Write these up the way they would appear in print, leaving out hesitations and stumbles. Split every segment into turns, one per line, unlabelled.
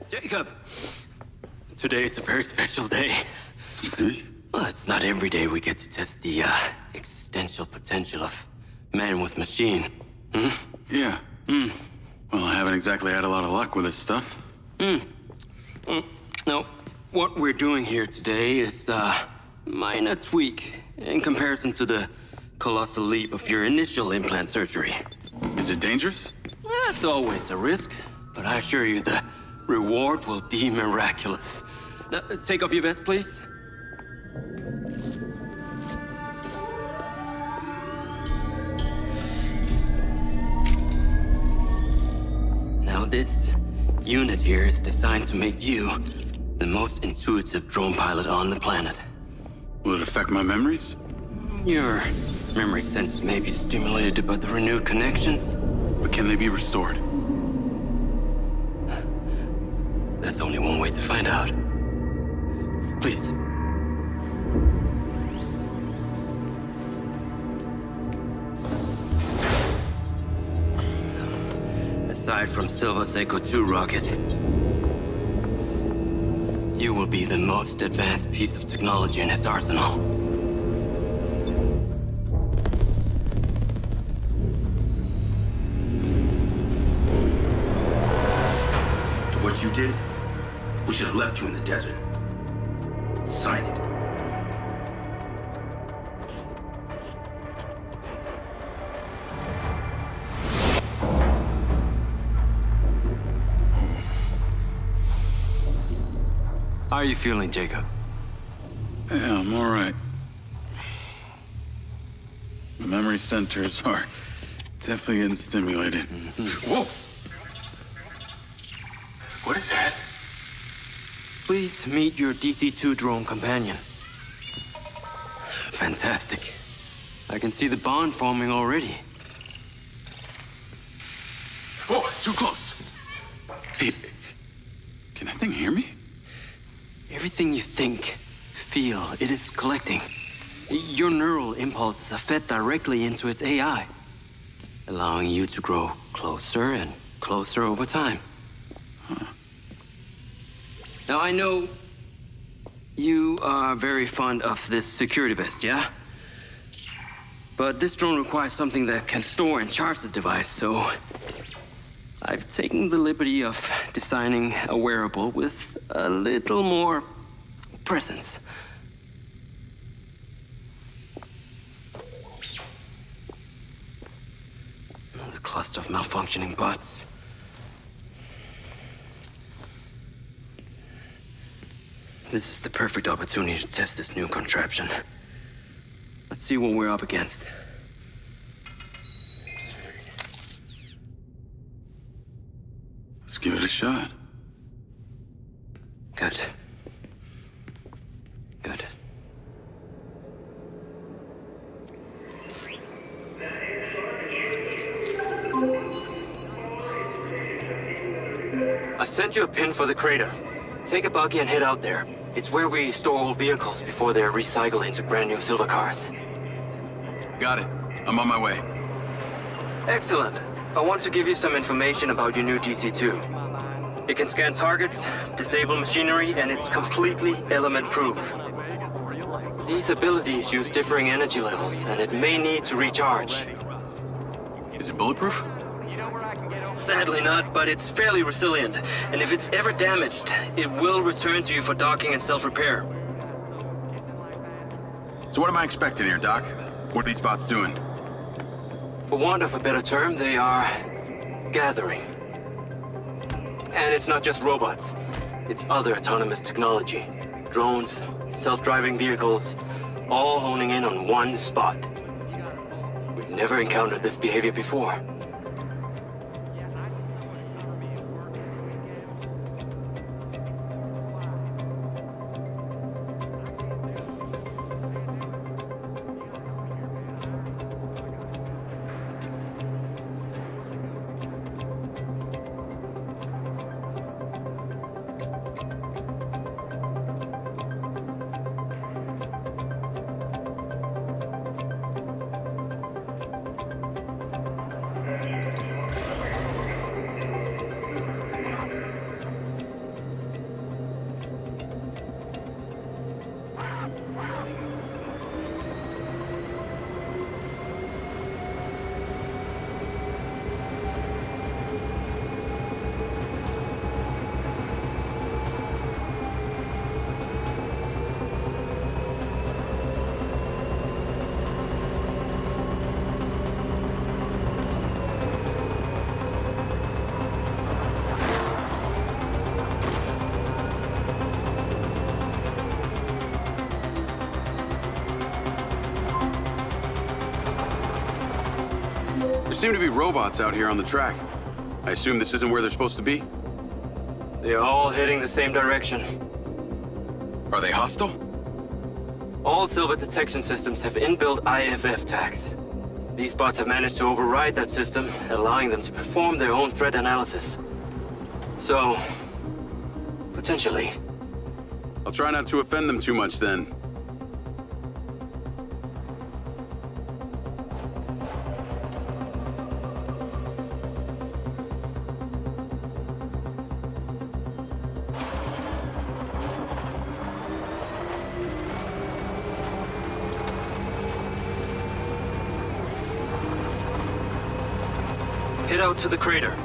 Jacob! Today is a very special day.
Okay.
Well, it's not every day we get to test the existential potential of man with machine. Hmm?
Yeah. Well, I haven't exactly had a lot of luck with this stuff.
No, what we're doing here today is minor tweak in comparison to the colossal leap of your initial implant surgery.
Is it dangerous?
That's always a risk, but I assure you the reward will be miraculous. Now, take off your vest, please. Now, this unit here is designed to make you the most intuitive drone pilot on the planet.
Will it affect my memories?
Your memory sense may be stimulated by the renewed connections.
But can they be restored?
There's only one way to find out. Please. Aside from Silva's Echo 2 rocket, you will be the most advanced piece of technology in his arsenal.
To what you did, we should have left you in the desert. Sign it.
How are you feeling, Jacob?
Yeah, I'm all right. The memory centers are definitely getting stimulated. Whoa! What is that?
Please meet your DC-2 drone companion. Fantastic. I can see the bond forming already.
Whoa, too close. Hey, can that thing hear me?
Everything you think, feel, it is collecting. Your neural impulses are fed directly into its AI, allowing you to grow closer and closer over time. Now, I know you are very fond of this security vest, yeah? But this drone requires something that can store and charge the device, so I've taken the liberty of designing a wearable with a little more presence. The cluster of malfunctioning bots. This is the perfect opportunity to test this new contraption. Let's see what we're up against.
Let's give it a shot.
Good. Good. I sent you a pin for the crater. Take a buggy and head out there. It's where we store old vehicles before they're recycled into brand new silver cars.
Got it. I'm on my way.
Excellent. I want to give you some information about your new DC-2. It can scan targets, disable machinery, and it's completely element-proof. These abilities use differing energy levels, and it may need to recharge.
Is it bulletproof?
Sadly not, but it's fairly resilient, and if it's ever damaged, it will return to you for docking and self-repair.
So what am I expecting here, Doc? What are these bots doing?
For want of a better term, they are gathering. And it's not just robots. It's other autonomous technology. Drones, self-driving vehicles, all honing in on one spot. We've never encountered this behavior before.
seem to be robots out here on the track. I assume this isn't where they're supposed to be?
They're all heading the same direction.
Are they hostile?
All Silver detection systems have inbuilt IFF tags. These bots have managed to override that system, allowing them to perform their own threat analysis. So, potentially.
I'll try not to offend them too much then.
Head out to the crater.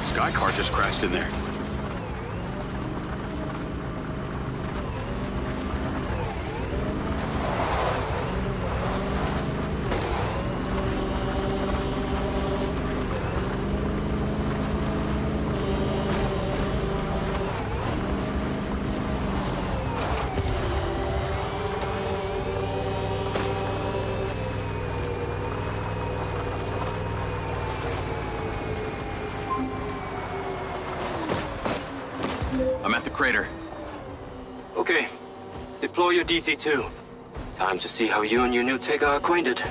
Sky car just crashed in there. I'm at the crater.
Okay. Deploy your DC-2. Time to see how you and your new tech are acquainted.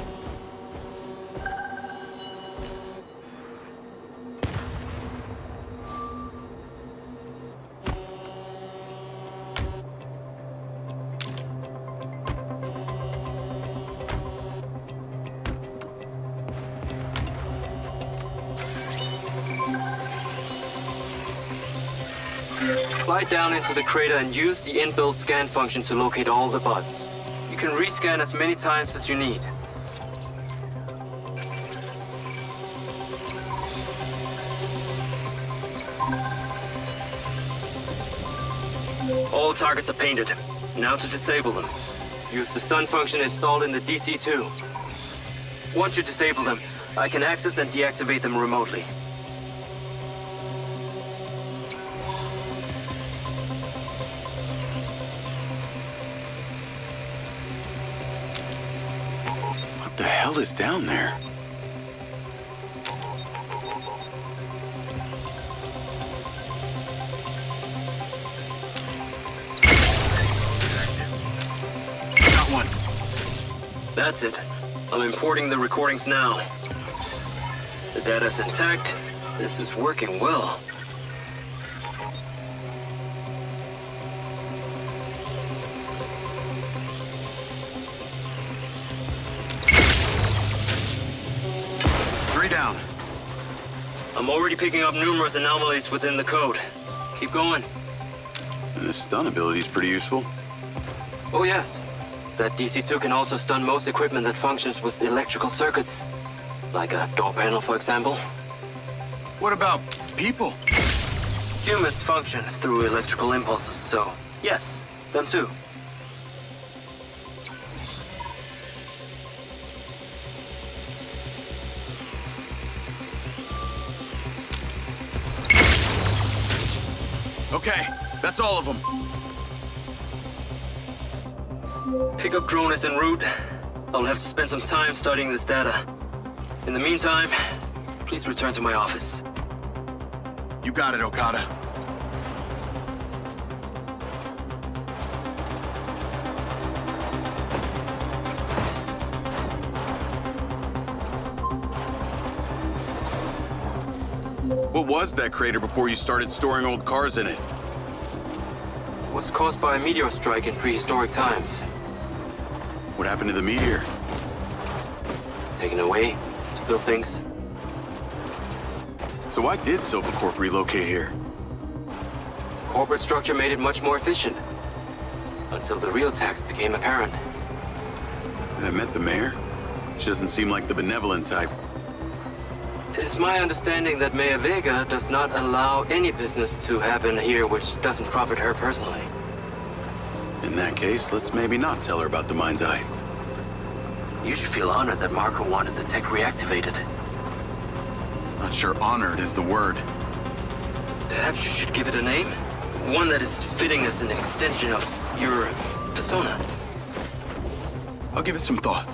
Fly down into the crater and use the inbuilt scan function to locate all the bots. You can rescan as many times as you need. All targets are painted. Now to disable them. Use the stun function installed in the DC-2. Once you disable them, I can access and deactivate them remotely.
What the hell is down there? Got one.
That's it. I'm importing the recordings now. The data's intact. This is working well.
Three down.
I'm already picking up numerous anomalies within the code. Keep going.
This stun ability is pretty useful.
Oh yes. That DC-2 can also stun most equipment that functions with electrical circuits. Like a door panel, for example.
What about people?
Humans function through electrical impulses, so yes, them too.
Okay, that's all of them.
Pickup drone is en route. I'll have to spend some time studying this data. In the meantime, please return to my office.
You got it, Okada. What was that crater before you started storing old cars in it?
It was caused by a meteor strike in prehistoric times.
What happened to the meteor?
Taken away to build things.
So why did Silva Corp relocate here?
Corporate structure made it much more efficient. Until the real tax became apparent.
I met the mayor. She doesn't seem like the benevolent type.
It's my understanding that Mayor Vega does not allow any business to happen here which doesn't profit her personally.
In that case, let's maybe not tell her about the MindsEye.
You should feel honored that Marco wanted the tech reactivated.
Not sure honored is the word.
Perhaps you should give it a name? One that is fitting as an extension of your persona.
I'll give it some thought.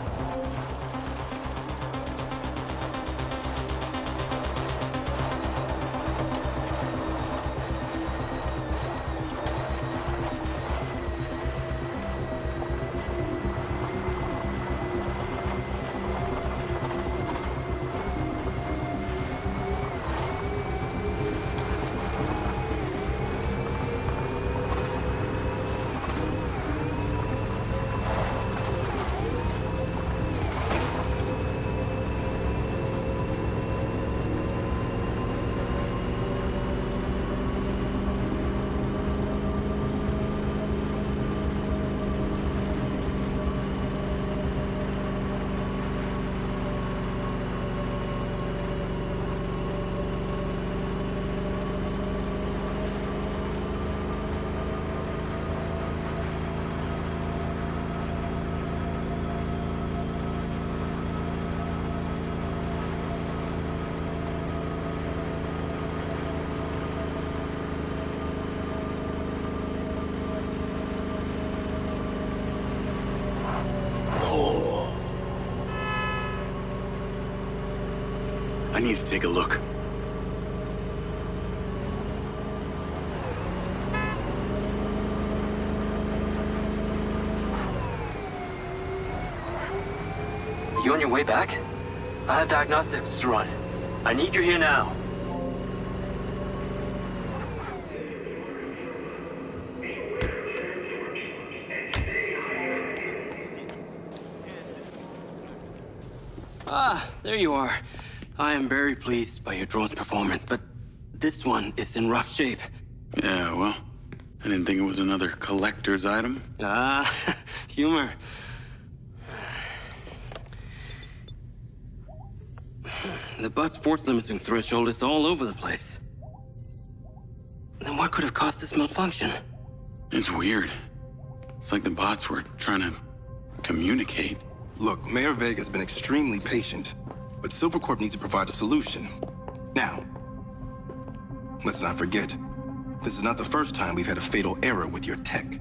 I need to take a look.
You on your way back? I have diagnostics to run. I need you here now. Ah, there you are. I am very pleased by your drone's performance, but this one is in rough shape.
Yeah, well, I didn't think it was another collector's item.
Ah, humor. The butt's force limiting threshold is all over the place. Then what could have caused this malfunction?
It's weird. It's like the bots were trying to communicate.
Look, Mayor Vega's been extremely patient, but Silvercorp needs to provide a solution. Now, let's not forget, this is not the first time we've had a fatal error with your tech.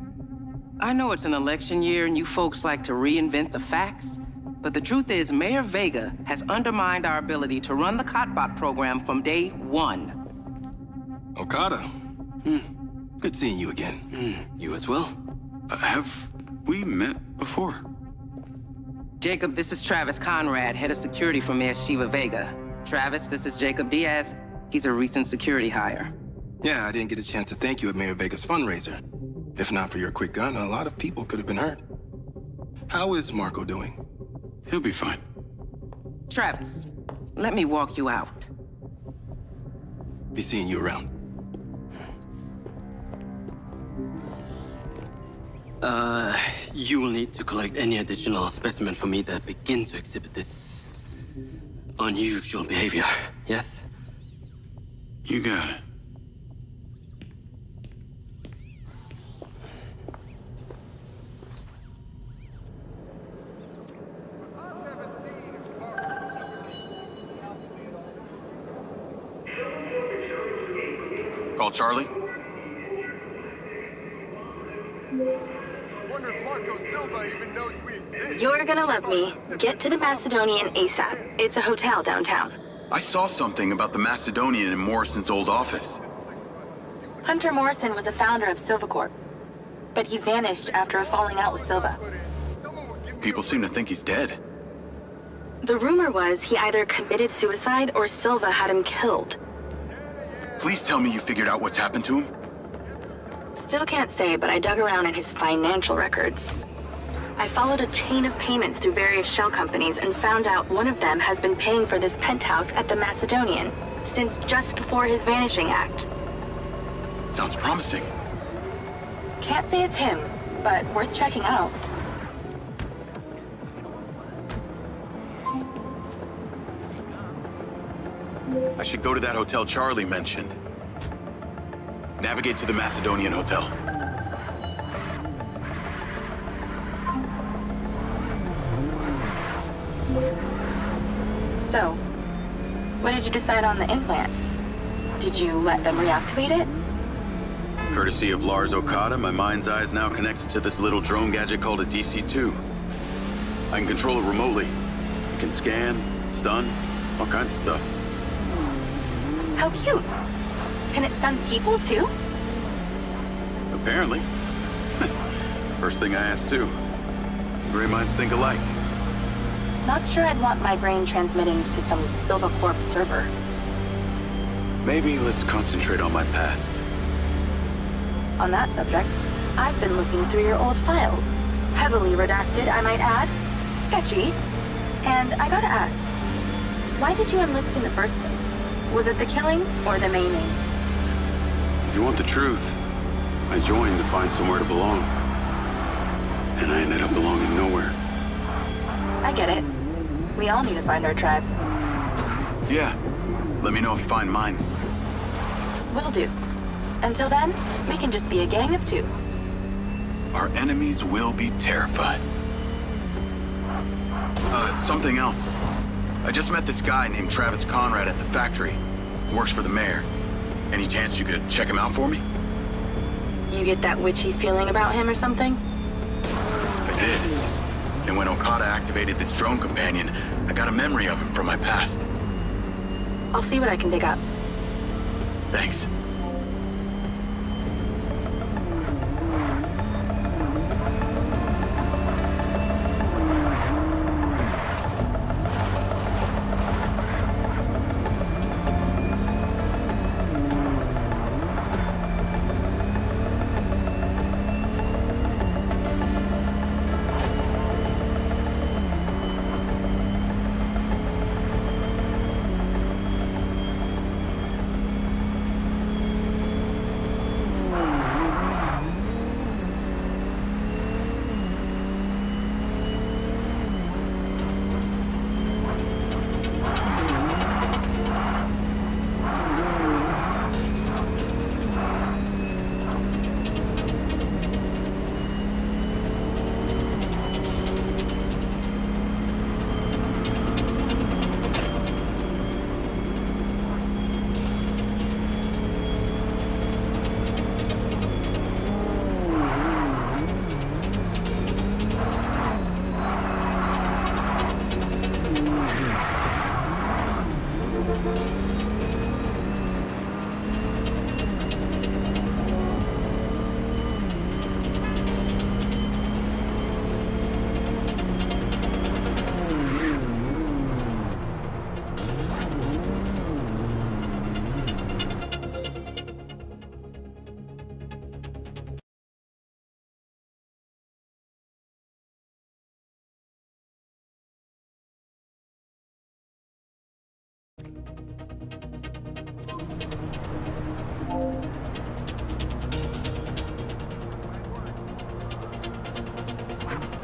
I know it's an election year and you folks like to reinvent the facts, but the truth is Mayor Vega has undermined our ability to run the Cotbot program from day one.
Okada. Good seeing you again.
You as well?
Have we met before?
Jacob, this is Travis Conrad, head of security for Mayor Shiva Vega. Travis, this is Jacob Diaz. He's a recent security hire.
Yeah, I didn't get a chance to thank you at Mayor Vega's fundraiser. If not for your quick gun, a lot of people could have been hurt. How is Marco doing?
He'll be fine.
Travis, let me walk you out.
Be seeing you around.
You will need to collect any additional specimen for me that begin to exhibit this unusual behavior, yes?
You got it. Call Charlie.
Wonder if Marco Silva even knows we exist.
You're gonna love me. Get to the Macedonian ASAP. It's a hotel downtown.
I saw something about the Macedonian in Morrison's old office.
Hunter Morrison was a founder of Silvercorp, but he vanished after a falling out with Silva.
People seem to think he's dead.
The rumor was he either committed suicide or Silva had him killed.
Please tell me you figured out what's happened to him.
Still can't say, but I dug around in his financial records. I followed a chain of payments through various shell companies and found out one of them has been paying for this penthouse at the Macedonian since just before his vanishing act.
Sounds promising.
Can't say it's him, but worth checking out.
I should go to that hotel Charlie mentioned. Navigate to the Macedonian Hotel.
So, what did you decide on the implant? Did you let them reactivate it?
Courtesy of Lars Okada, my MindsEye is now connected to this little drone gadget called a DC-2. I can control it remotely. It can scan, stun, all kinds of stuff.
How cute. Can it stun people too?
Apparently. First thing I asked too. Gray minds think alike.
Not sure I'd want my brain transmitting to some Silvercorp server.
Maybe let's concentrate on my past.
On that subject, I've been looking through your old files. Heavily redacted, I might add. Sketchy. And I gotta ask, why did you enlist in the first place? Was it the killing or the maiming?
If you want the truth, I joined to find somewhere to belong. And I ended up belonging nowhere.
I get it. We all need to find our tribe.
Yeah. Let me know if you find mine.
Will do. Until then, we can just be a gang of two.
Our enemies will be terrified. Something else. I just met this guy named Travis Conrad at the factory. He works for the mayor. Any chance you could check him out for me?
You get that witchy feeling about him or something?
I did. And when Okada activated this drone companion, I got a memory of him from my past.
I'll see what I can dig up.
Thanks.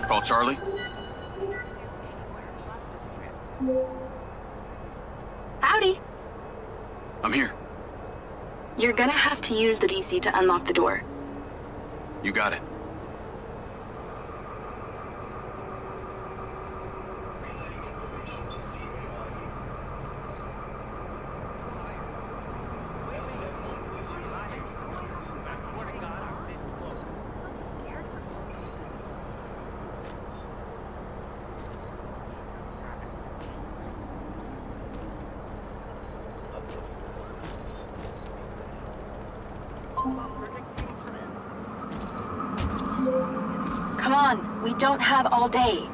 Call Charlie?
Howdy.
I'm here.
You're gonna have to use the DC to unlock the door.
You got it.
Come on, we don't have all day.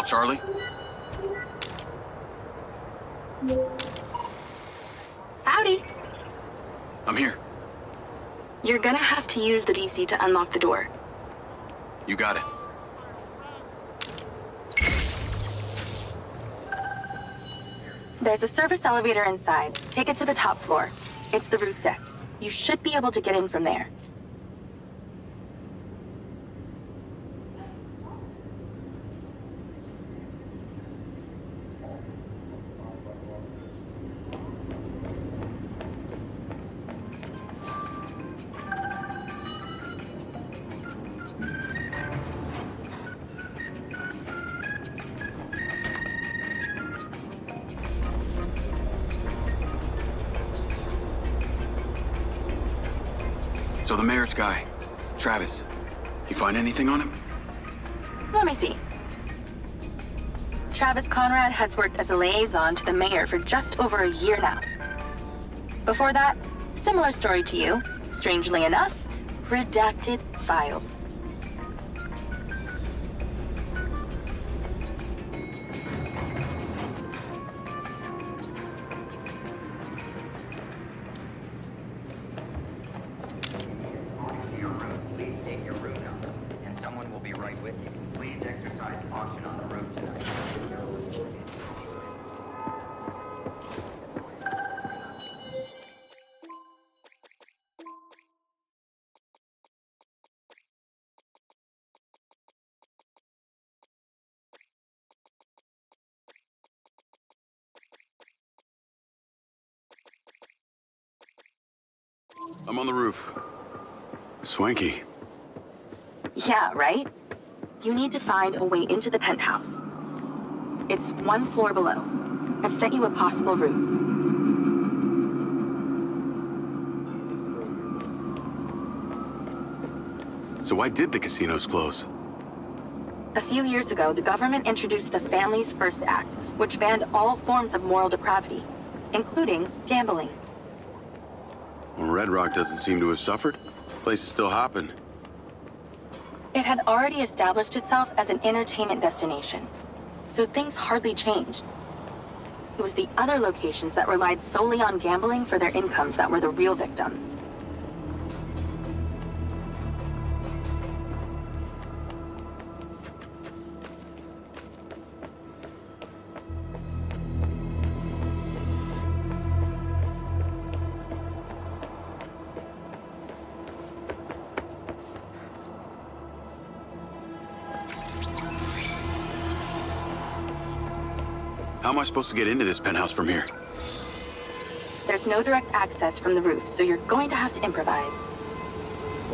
Call Charlie.
Howdy.
I'm here.
You're gonna have to use the DC to unlock the door.
You got it.
There's a service elevator inside. Take it to the top floor. It's the roof deck. You should be able to get in from there.
So the mayor's guy, Travis, you find anything on him?
Let me see. Travis Conrad has worked as a liaison to the mayor for just over a year now. Before that, similar story to you. Strangely enough, redacted files.
Please state your room number, and someone will be right with you. Please exercise caution on the roof tonight.
I'm on the roof. Swanky.
Yeah, right? You need to find a way into the penthouse. It's one floor below. I've sent you a possible route.
So why did the casinos close?
A few years ago, the government introduced the Family's First Act, which banned all forms of moral depravity, including gambling.
Well, Red Rock doesn't seem to have suffered. Place is still hopping.
It had already established itself as an entertainment destination, so things hardly changed. It was the other locations that relied solely on gambling for their incomes that were the real victims.
How am I supposed to get into this penthouse from here?
There's no direct access from the roof, so you're going to have to improvise.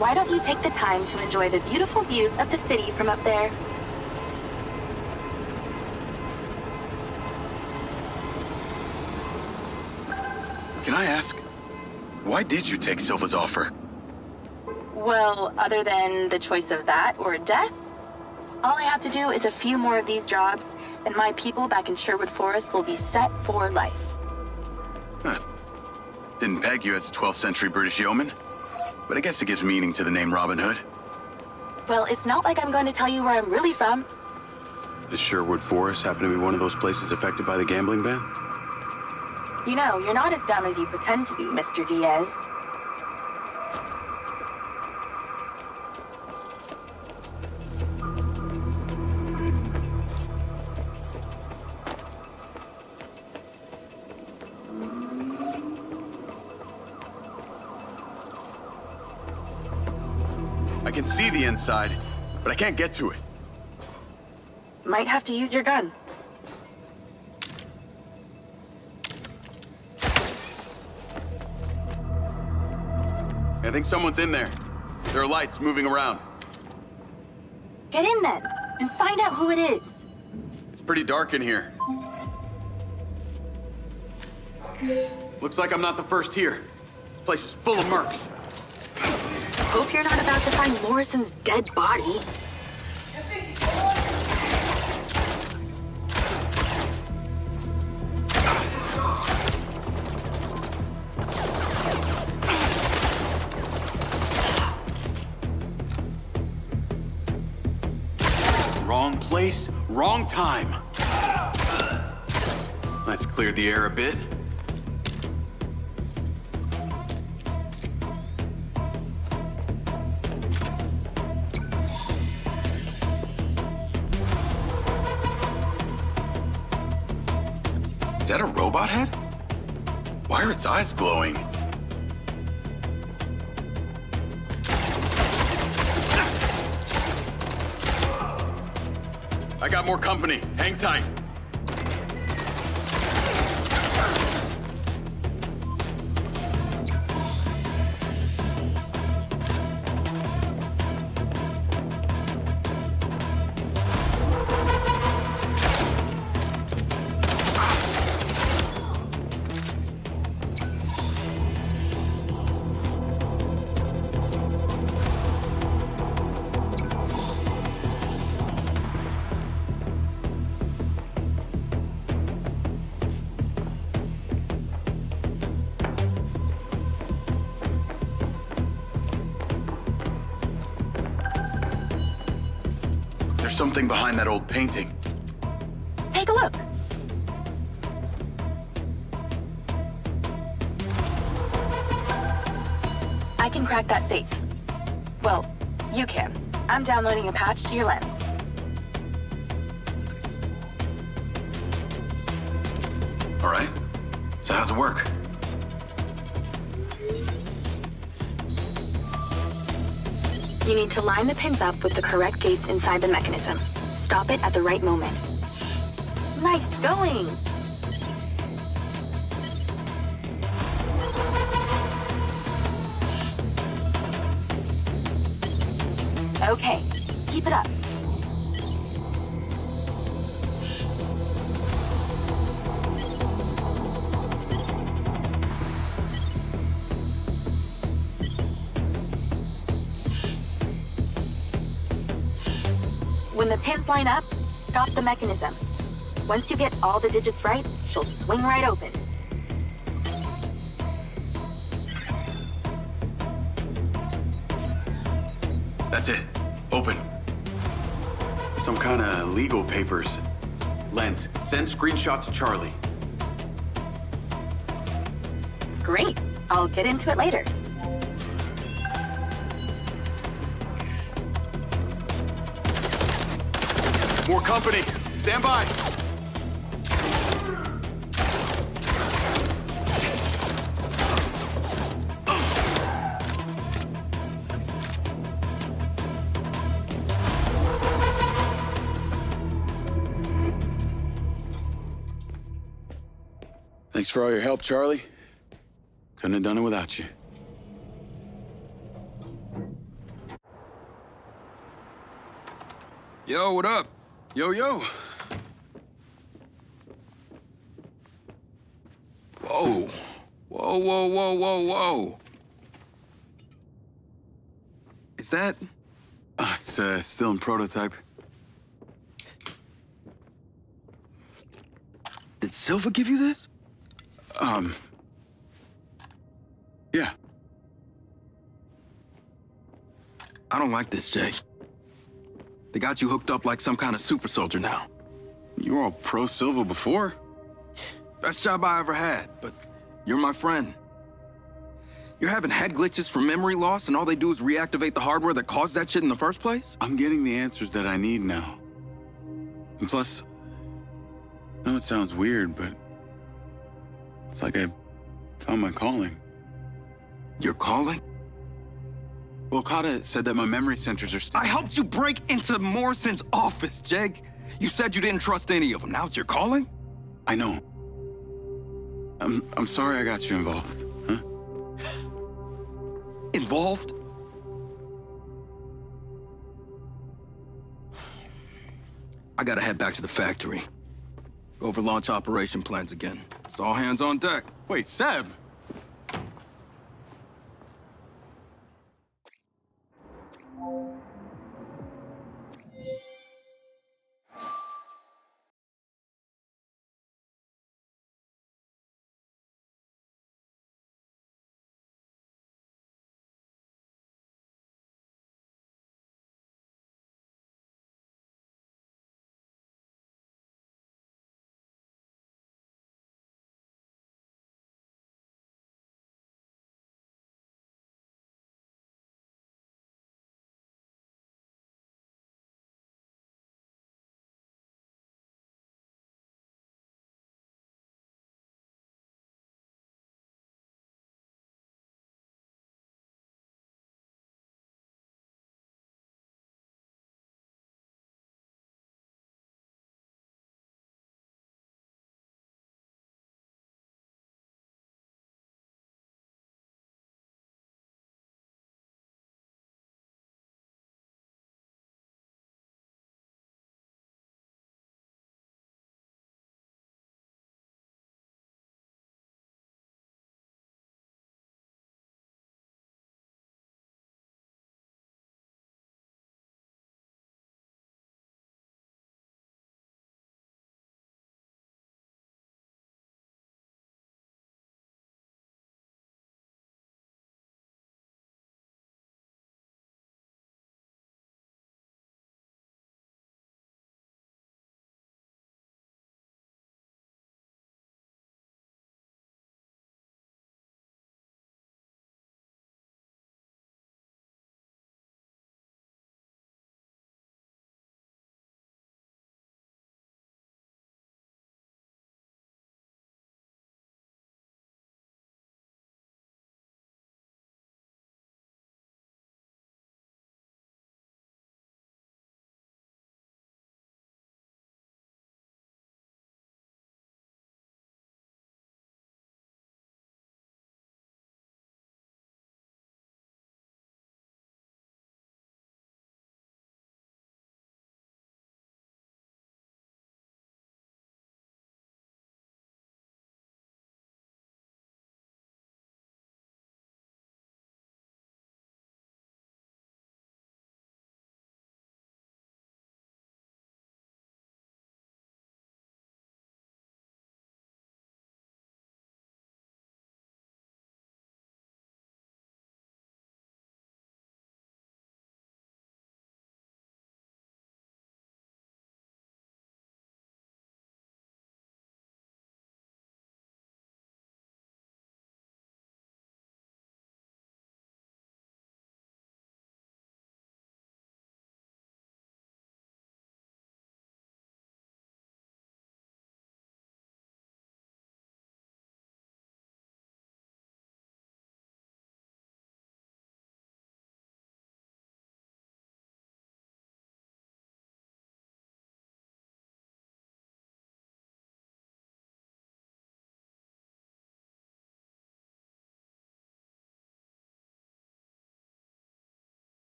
Why don't you take the time to enjoy the beautiful views of the city from up there?
Can I ask, why did you take Silva's offer?
Well, other than the choice of that or death, all I have to do is a few more of these jobs, and my people back in Sherwood Forest will be set for life.
Huh. Didn't peg you as a 12th century British yeoman, but I guess it gives meaning to the name Robin Hood.
Well, it's not like I'm going to tell you where I'm really from.
Does Sherwood Forest happen to be one of those places affected by the gambling ban?
You know, you're not as dumb as you pretend to be, Mr. Diaz.
I can see the inside, but I can't get to it.
Might have to use your gun.
I think someone's in there. There are lights moving around.
Get in then, and find out who it is.
It's pretty dark in here. Looks like I'm not the first here. This place is full of mercs.
Hope you're not about to find Morrison's dead body.
Wrong place, Wrong time. Let's clear the air a bit. Is that a robot head? Why are its eyes glowing? I got more company. Hang tight. There's something behind that old painting.
Take a look. I can crack that safe. Well, you can. I'm downloading a patch to your lens.
All right. So how's it work?
You need to line the pins up with the correct gates inside the mechanism. Stop it at the right moment. Nice going! Okay, keep it up. When the pins line up, stop the mechanism. Once you get all the digits right, she'll swing right open.
That's it. Open. Some kind of legal papers. Lens, send screenshot to Charlie.
Great. I'll get into it later.
More company. Stand by. Thanks for all your help, Charlie. Couldn't have done it without you.
Yo, what up?
Yo, yo.
Whoa. Whoa, whoa, whoa, whoa, whoa. Is that...
It's still in prototype.
Did Silva give you this?
Yeah.
I don't like this, Jay. They got you hooked up like some kind of super soldier now.
You were all pro Silva before.
Best job I ever had, but you're my friend. You're having head glitches from memory loss, and all they do is reactivate the hardware that caused that shit in the first place?
I'm getting the answers that I need now. And plus, I know it sounds weird, but it's like I found my calling.
Your calling?
Well, Okada said that my memory centers are
I helped you break into Morrison's office, Jeg. You said you didn't trust any of them. Now it's your calling?
I know. I'm sorry I got you involved, huh?
Involved? I gotta head back to the factory. Go over launch operation plans again. It's all hands on deck.
Wait, Seb!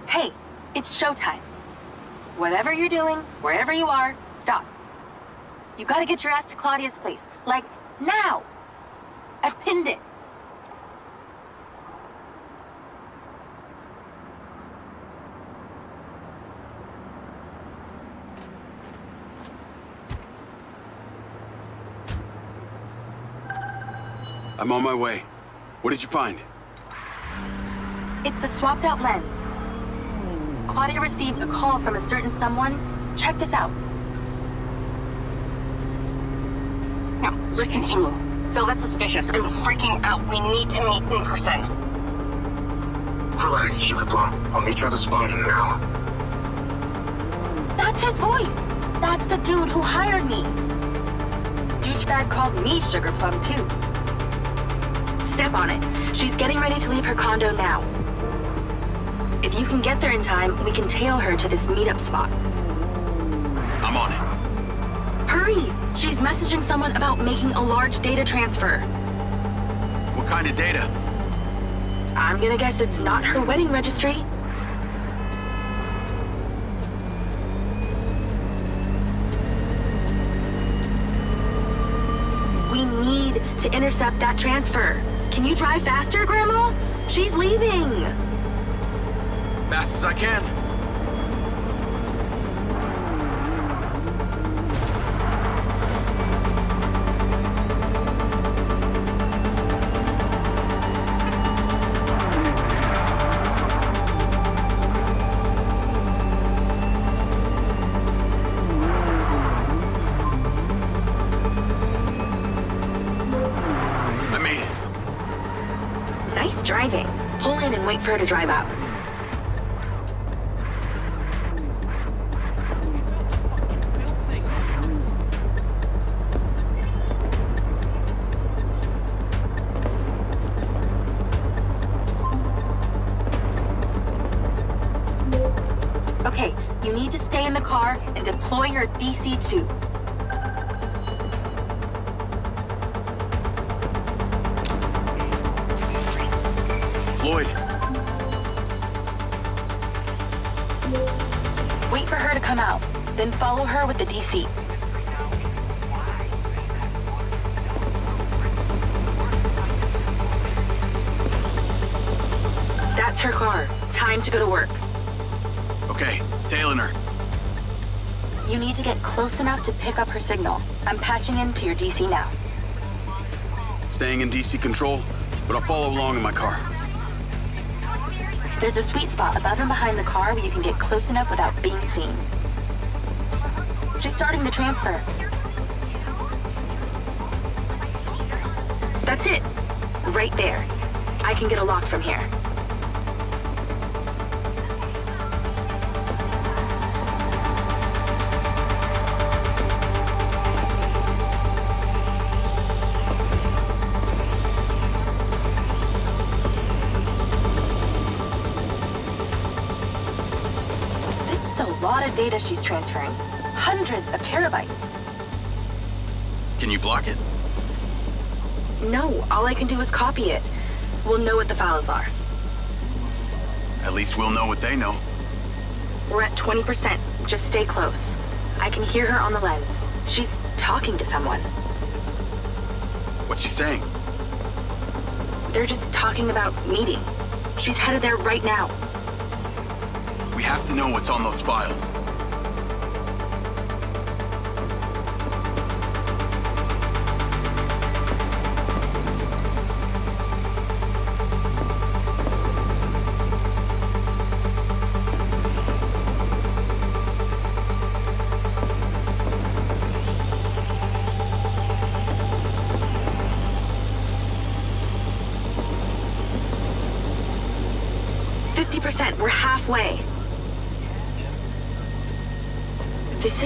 Hey, it's showtime. Whatever you're doing, wherever you are, stop. You gotta get your ass to Claudia's place. Like, now! I've pinned it.
I'm on my way. What did you find?
It's the swapped out lens. Claudia received a call from a certain someone. Check this out.
Now, listen to me. Silva's suspicious. I'm freaking out. We need to meet in person.
Relax, Sugar Plum. I'll meet you at the spot in an hour.
That's his voice. That's the dude who hired me. Douchebag called me Sugar Plum, too. Step on it. She's getting ready to leave her condo now. If you can get there in time, we can tail her to this meetup spot.
I'm on it.
Hurry! She's messaging someone about making a large data transfer.
What kind of data?
I'm gonna guess it's not her wedding registry. We need to intercept that transfer. Can you drive faster, Grandma? She's leaving.
Fast as I can. I made it.
Nice driving. Pull in and wait for her to drive out. Okay, you need to stay in the car and deploy your DC-2.
Lloyd.
Wait for her to come out, then follow her with the DC. That's her car. Time to go to work.
Okay, tailing her.
You need to get close enough to pick up her signal. I'm patching into your DC now.
Staying in DC control, but I'll follow along in my car.
There's a sweet spot above and behind the car where you can get close enough without being seen. She's starting the transfer. That's it. Right there. I can get a lock from here. A lot of data she's transferring. Hundreds of terabytes.
Can you block it?
No, all I can do is copy it. We'll know what the files are.
At least we'll know what they know.
We're at 20%. Just stay close. I can hear her on the lens. She's talking to someone.
What's she saying?
They're just talking about meeting. She's headed there right now.
We have to know what's on those files.
We're halfway. This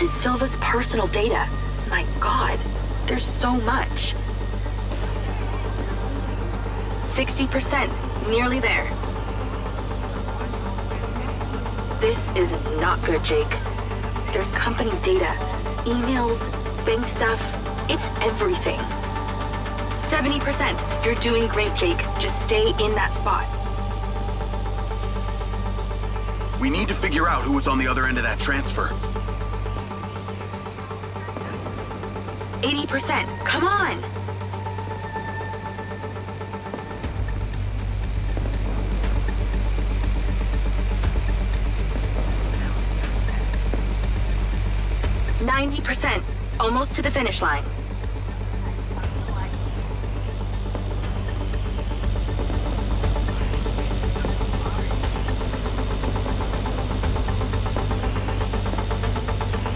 is Silva's personal data. My God, there's so much. 60%, nearly there. This is not good, Jake. There's company data, emails, bank stuff, it's everything. 70%. You're doing great, Jake. Just stay in that spot.
We need to figure out who was on the other end of that transfer.
80%. Come on! %. Almost to the finish line.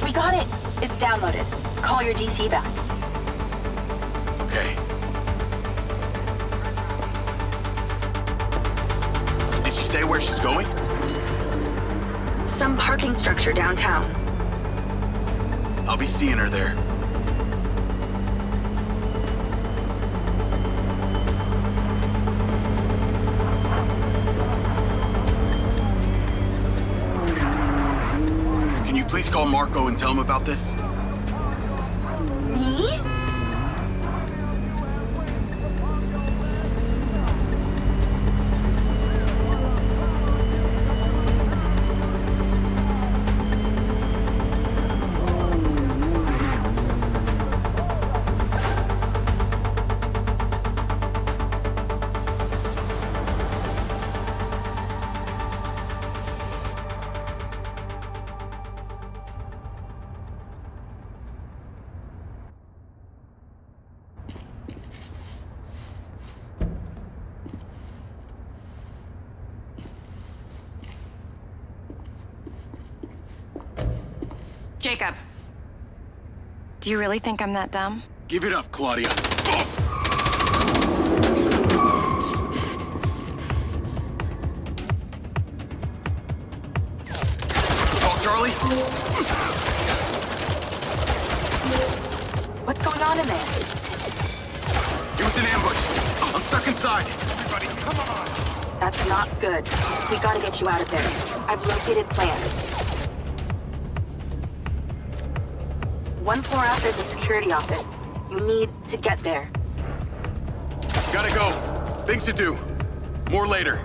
We got it. It's downloaded. Call your DC back.
Okay. Did she say where she's going?
Some parking structure downtown.
I'll be seeing her there. Can you please call Marco and tell him about this?
Me?
Jacob. Do you really think I'm that dumb?
Give it up, Claudia. Call Charlie?
What's going on in there?
It was an ambush. I'm stuck inside. Everybody, come on.
That's not good. We gotta get you out of there. I've located plans. One floor up, there's a security office. You need to get there.
Gotta go. Things to do. More later.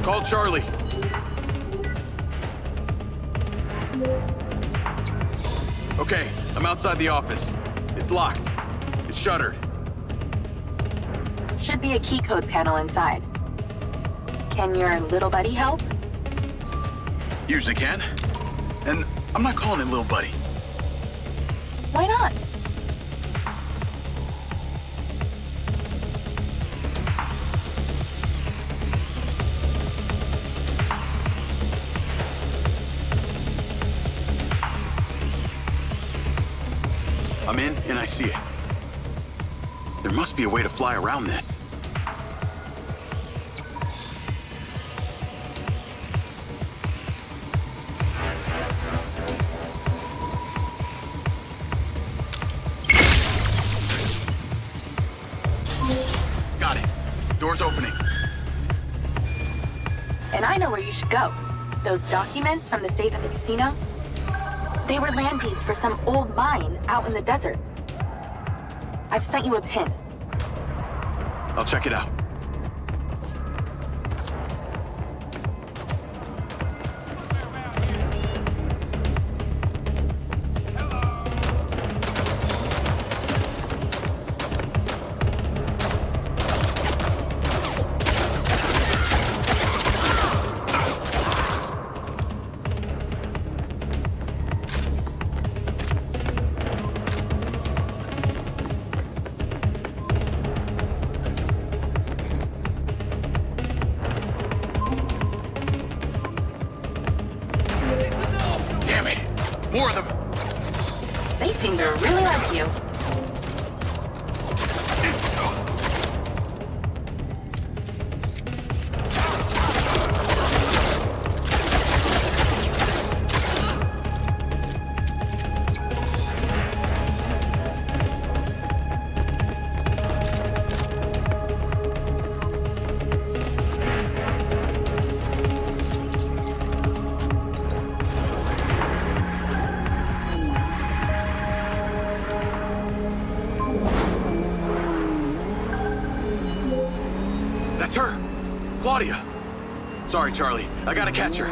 Call Charlie. Okay, I'm outside the office. It's locked. It's shuttered.
Should be a key code panel inside. Can your little buddy help?
Usually can. And I'm not calling him little buddy.
Why not?
I'm in, and I see it. There must be a way to fly around this. Got it. Door's opening.
And I know where you should go. Those documents from the safe at the casino? They were land deeds for some old mine out in the desert. I've sent you a pin.
I'll check it out. More of them!
They seem to really like you.
That's her! Claudia! Sorry, Charlie. I gotta catch her.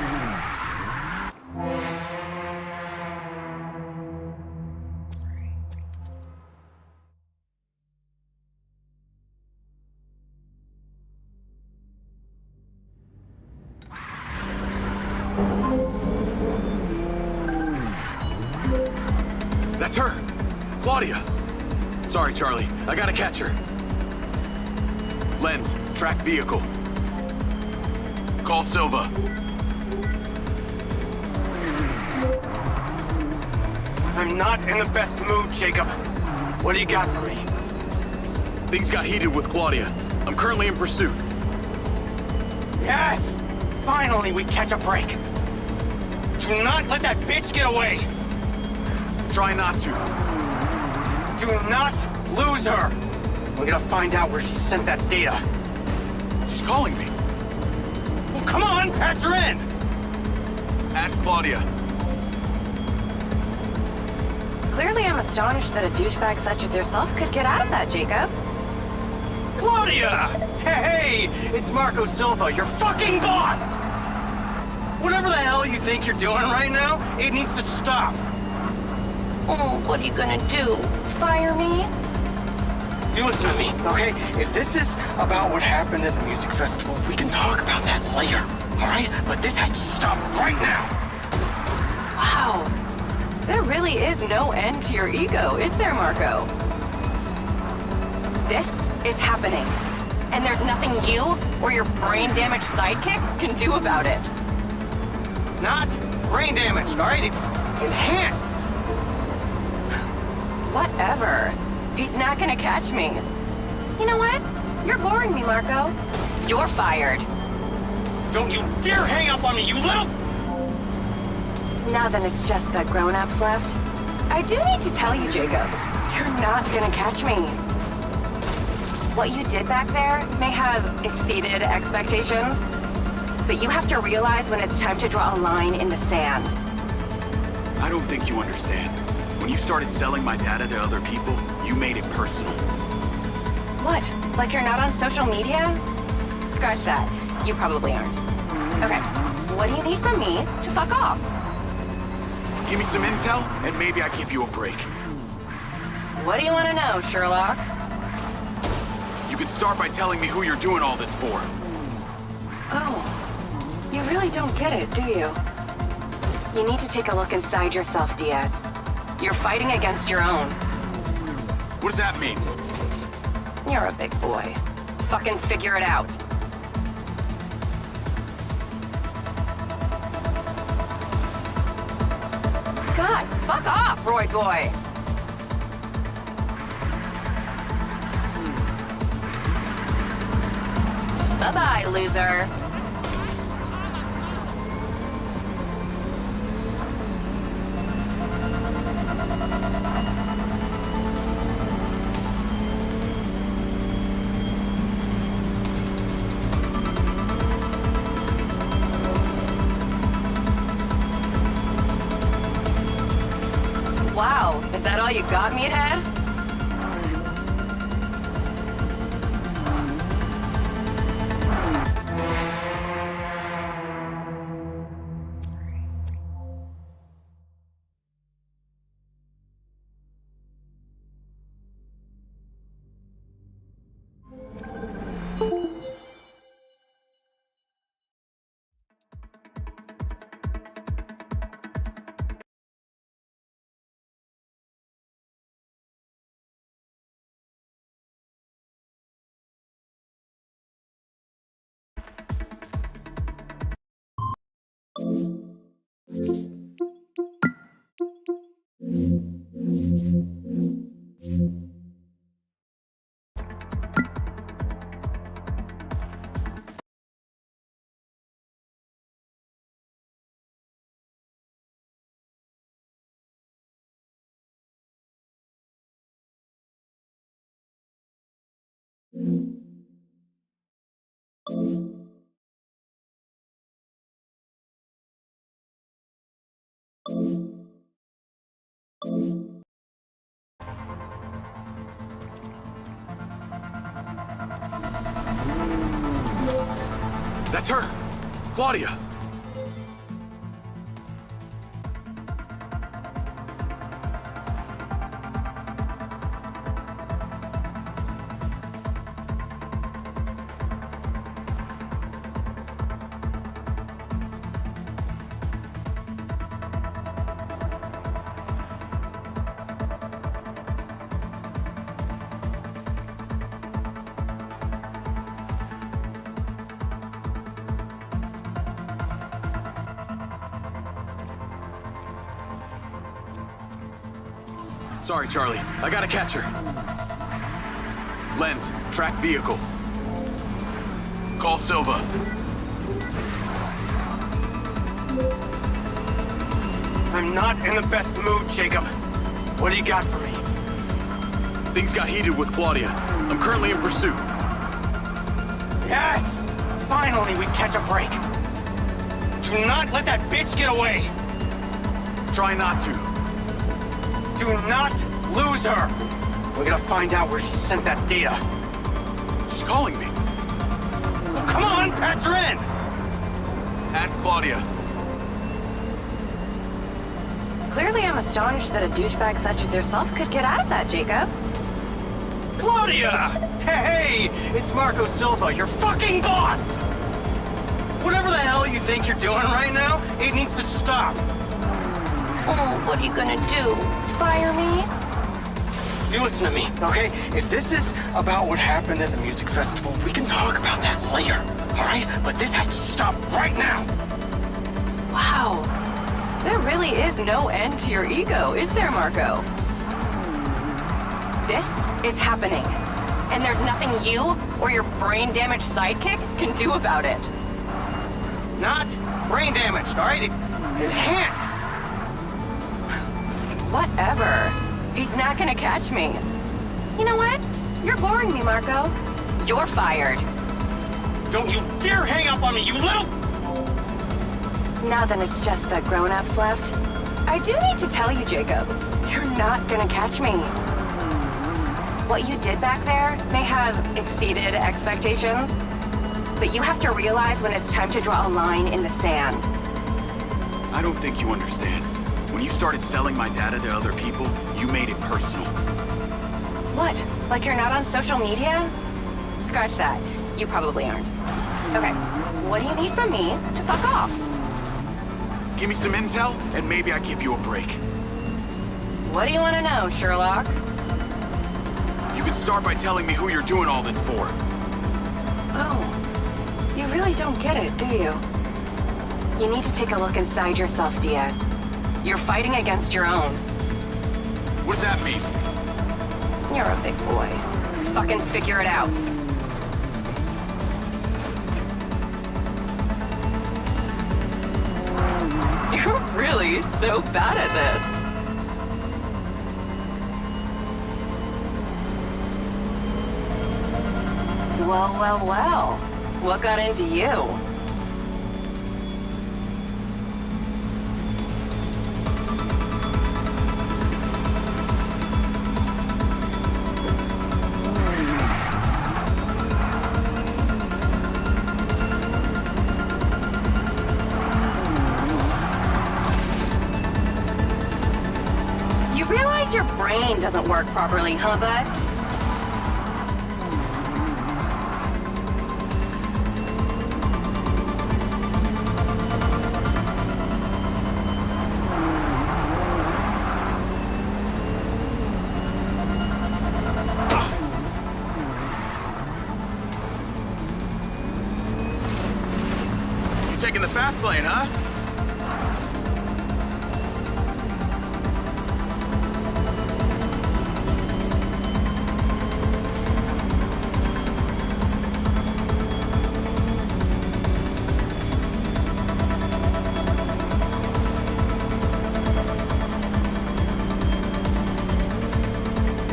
That's her! Claudia! Sorry, Charlie. I gotta catch her. Lens, track vehicle. Call Silva.
I'm not in the best mood, Jacob. What do you got for me?
Things got heated with Claudia. I'm currently in pursuit.
Yes! Finally, we catch a break. Do not let that bitch get away!
Try not to.
Do not lose her! We're gonna find out where she sent that data.
She's calling me.
Well, come on, patch her in!
At Claudia.
Clearly, I'm astonished that a douchebag such as yourself could get out of that, Jacob.
Claudia! Hey, it's Marco Silva, your fucking boss! Whatever the hell you think you're doing right now, it needs to stop.
Oh, what are you gonna do? Fire me?
You listen to me, okay? If this is about what happened at the music festival, we can talk about that later, all right? But this has to stop right now.
Wow. There really is no end to your ego, is there, Marco? This is happening. And there's nothing you or your brain-damaged sidekick can do about it.
Not brain damaged, all right? Enhanced.
Whatever. He's not gonna catch me. You know what? You're boring me, Marco. You're fired.
Don't you dare hang up on me, you little...
Now that it's just the grown-ups left, I do need to tell you, Jacob, you're not gonna catch me. What you did back there may have exceeded expectations, but you have to realize when it's time to draw a line in the sand.
I don't think you understand. When you started selling my data to other people, you made it personal.
What? Like you're not on social media? Scratch that. You probably aren't. Okay, what do you need from me to fuck off?
Give me some intel, and maybe I give you a break.
What do you want to know, Sherlock?
You can start by telling me who you're doing all this for.
Oh, you really don't get it, do you? You need to take a look inside yourself, Diaz. You're fighting against your own.
What does that mean?
You're a big boy. Fucking figure it out. God, fuck off, Roy boy! Bye-bye, loser. Wow, is that all you got, meathead?
That's her! Claudia! Sorry, Charlie. I gotta catch her. Lens, track vehicle. Call Silva.
I'm not in the best mood, Jacob. What do you got for me?
Things got heated with Claudia. I'm currently in pursuit.
Yes! Finally, we catch a break. Do not let that bitch get away!
Try not to.
Do not lose her! We're gonna find out where she sent that data.
She's calling me.
Well, come on, patch her in!
At Claudia.
Clearly I'm astonished that a douchebag such as yourself could get out of that, Jacob.
Claudia! Hey, it's Marco Silva, your fucking boss! Whatever the hell you think you're doing right now, it needs to stop.
Oh, what are you gonna do? Fire me?
You listen to me, okay? If this is about what happened at the music festival, we can talk about that later, all right? But this has to stop right now.
Wow. There really is no end to your ego, is there, Marco? This is happening. And there's nothing you or your brain-damaged sidekick can do about it.
Not brain damaged, all right? Enhanced.
Whatever. He's not gonna catch me. You know what? You're boring me, Marco. You're fired.
Don't you dare hang up on me, you little...
Now that it's just the grown-ups left, I do need to tell you, Jacob, you're not gonna catch me. What you did back there may have exceeded expectations, but you have to realize when it's time to draw a line in the sand.
I don't think you understand. When you started selling my data to other people, you made it personal.
What? Like you're not on social media? Scratch that. You probably aren't. Okay, what do you need from me to fuck off?
Give me some intel, and maybe I give you a break.
What do you want to know, Sherlock?
You can start by telling me who you're doing all this for.
Oh, you really don't get it, do you? You need to take a look inside yourself, Diaz. You're fighting against your own.
What does that mean?
You're a big boy. Fucking figure it out. You're really so bad at this. Well. What got into you? You realize your brain doesn't work properly, huh, bud?
Taking the fast lane, huh?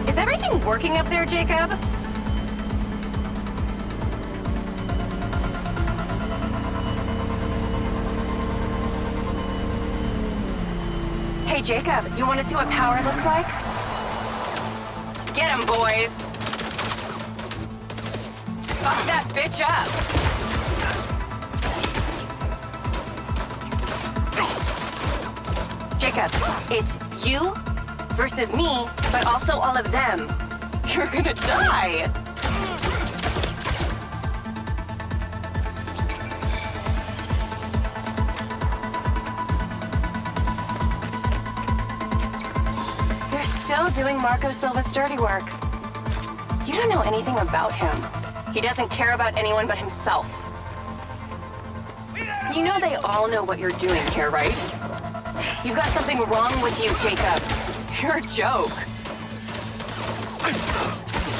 Is everything working up there, Jacob? Hey, Jacob, you want to see what power looks like? Get him, boys! Fuck that bitch up! Jacob, it's you versus me, but also all of them. You're gonna die! Still doing Marco Silva's dirty work. You don't know anything about him. He doesn't care about anyone but himself. You know they all know what you're doing here, right? You've got something wrong with you, Jacob. You're a joke.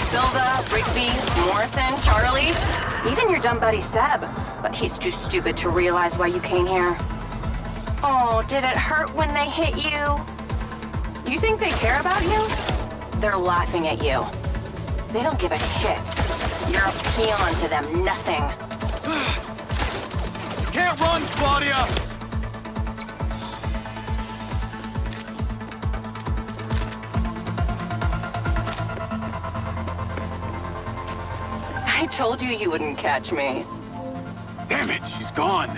Silva, Rigby, Morrison, Charlie, even your dumb buddy Seb. But he's too stupid to realize why you came here. Oh, did it hurt when they hit you? You think they care about you? They're laughing at you. They don't give a shit. You're a peon to them, nothing.
You can't run, Claudia!
I told you wouldn't catch me.
Damn it, she's gone.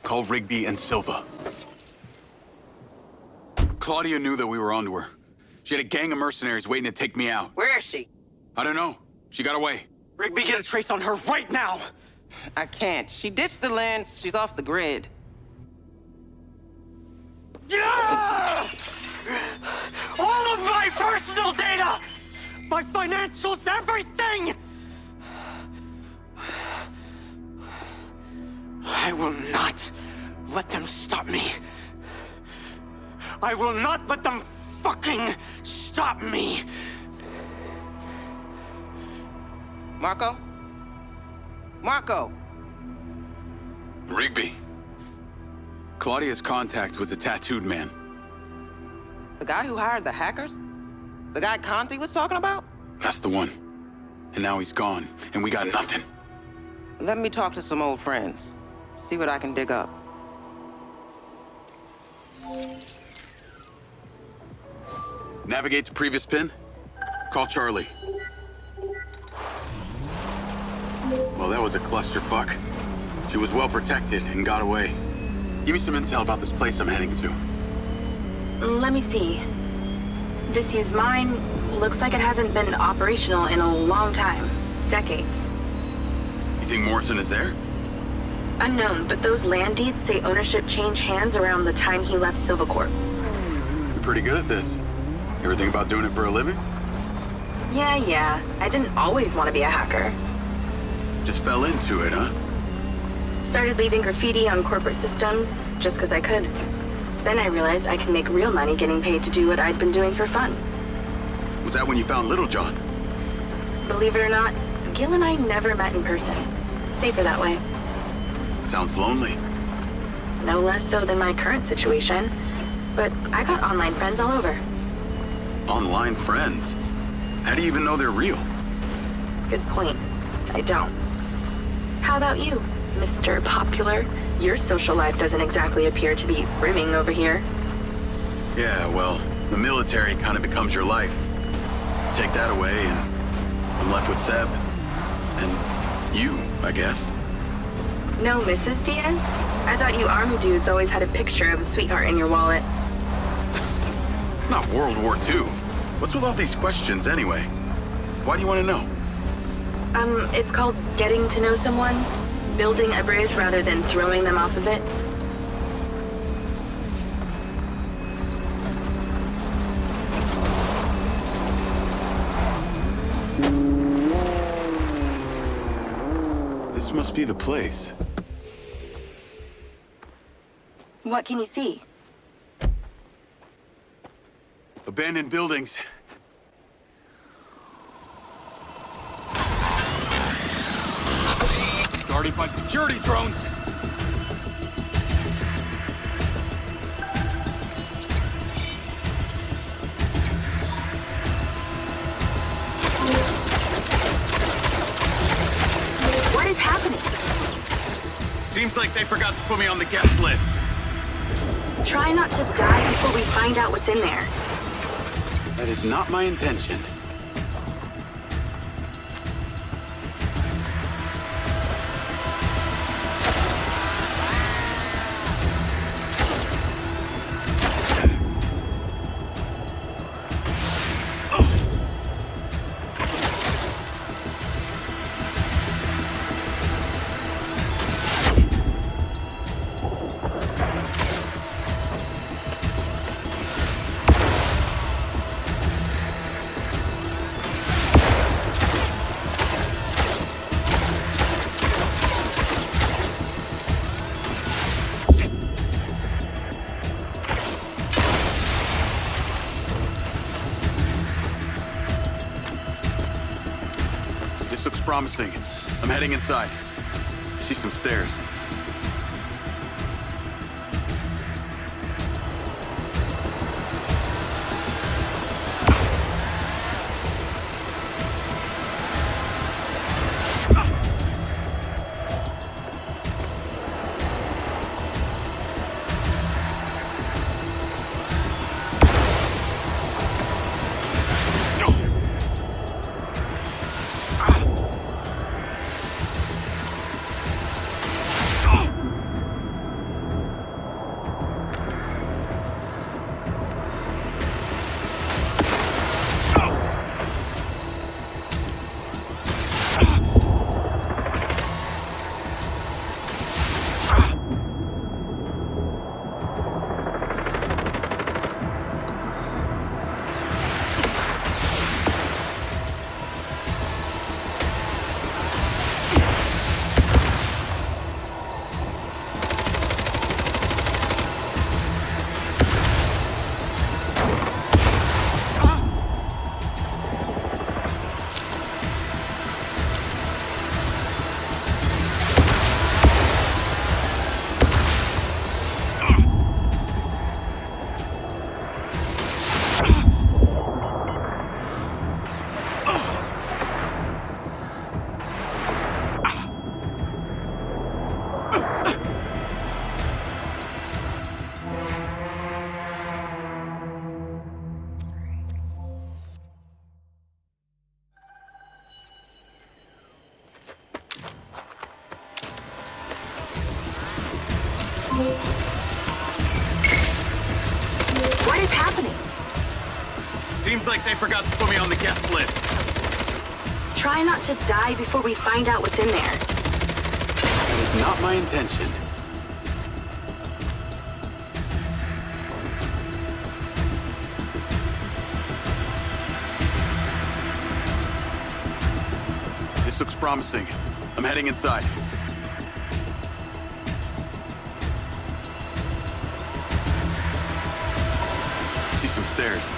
Call Rigby and Silva. Claudia knew that we were onto her. She had a gang of mercenaries waiting to take me out.
Where is she?
I don't know. She got away.
Rigby, get a trace on her right now!
I can't. She ditched the lands. She's off the grid.
Yeah! All of my personal data! My financials, everything! I will not let them stop me. I will not let them fucking stop me!
Marco? Marco!
Rigby. Claudia's contact was a tattooed man.
The guy who hired the hackers? The guy Conti was talking about?
That's the one. And now he's gone, and we got nothing.
Let me talk to some old friends. See what I can dig up.
Navigate to previous pin. Call Charlie. Well, that was a clusterfuck. She was well protected and got away. Give me some intel about this place I'm heading to.
Let me see. Disused mine. Looks like it hasn't been operational in a long time. Decades.
You think Morrison is there?
Unknown, but those land deeds say ownership changed hands around the time he left Silvercorp.
You're pretty good at this. You ever think about doing it for a living?
Yeah. I didn't always want to be a hacker.
Just fell into it, huh?
Started leaving graffiti on corporate systems, just because I could. Then I realized I can make real money getting paid to do what I'd been doing for fun.
Was that when you found Little John?
Believe it or not, Gil and I never met in person. Safer that way.
Sounds lonely.
No less so than my current situation. But I got online friends all over.
Online friends? How do you even know they're real?
Good point. I don't. How about you, Mr. Popular? Your social life doesn't exactly appear to be brimming over here.
Yeah, well, the military kind of becomes your life. Take that away, and I'm left with Seb. And you, I guess.
No Mrs. Diaz? I thought you army dudes always had a picture of a sweetheart in your wallet.
It's not World War II. What's with all these questions, anyway? Why do you want to know?
It's called getting to know someone. Building a bridge rather than throwing them off of it.
This must be the place.
What can you see?
Abandoned buildings. Guarded by security drones.
What is happening?
Seems like they forgot to put me on the guest list.
Try not to die before we find out what's in there.
That is not my intention. This looks promising. I'm heading inside. I see some stairs. Seems like they forgot to put me on the guest list.
Try not to die before we find out what's in there.
That is not my intention. This looks promising. I'm heading inside. I see some stairs.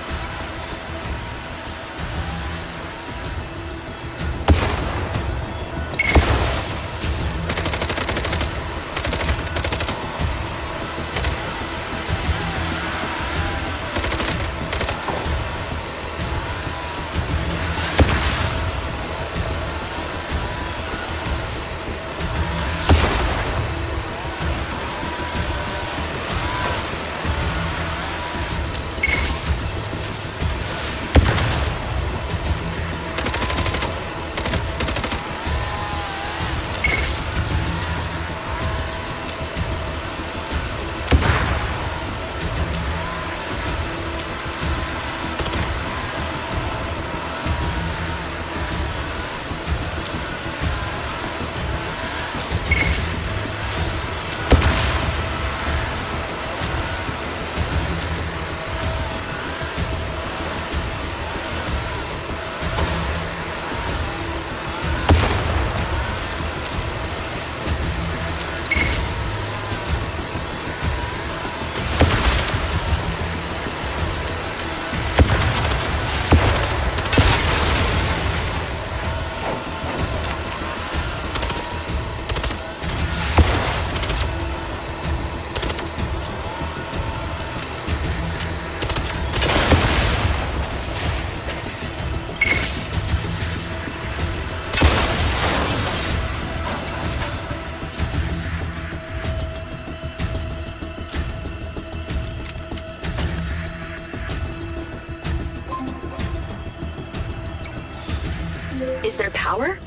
Is there power?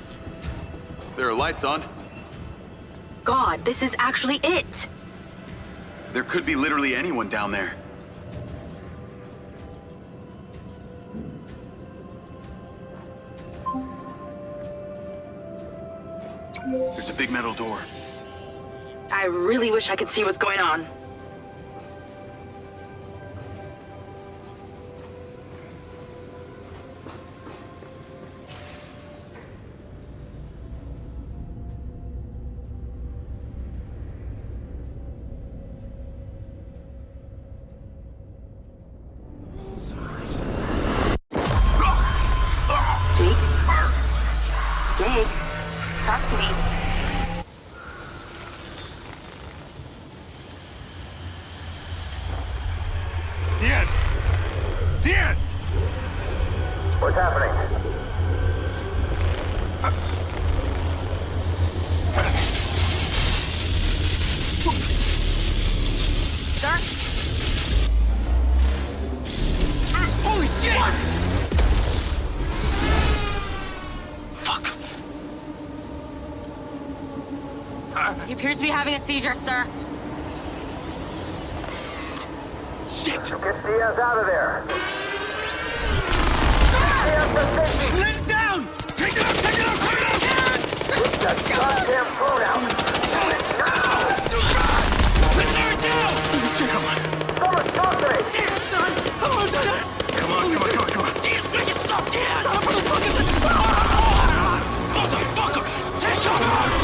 There are lights on.
God, this is actually it.
There could be literally anyone down there. There's a big metal door.
I really wish I could see what's going on. Jake, talk to me.
Diaz! What's happening?
Sir?
Holy shit!
He appears to be having a seizure, sir.
Shit! Get Diaz out of there!
Sit
down! Take it out! Take it out! Take it out! Get that goddamn phone out! Now! Let's tear it down! Come on. Someone talk to me! Diaz, son! Come on, son! Come on. Diaz, make it stop! Diaz! Motherfucker! Take him out! Come on.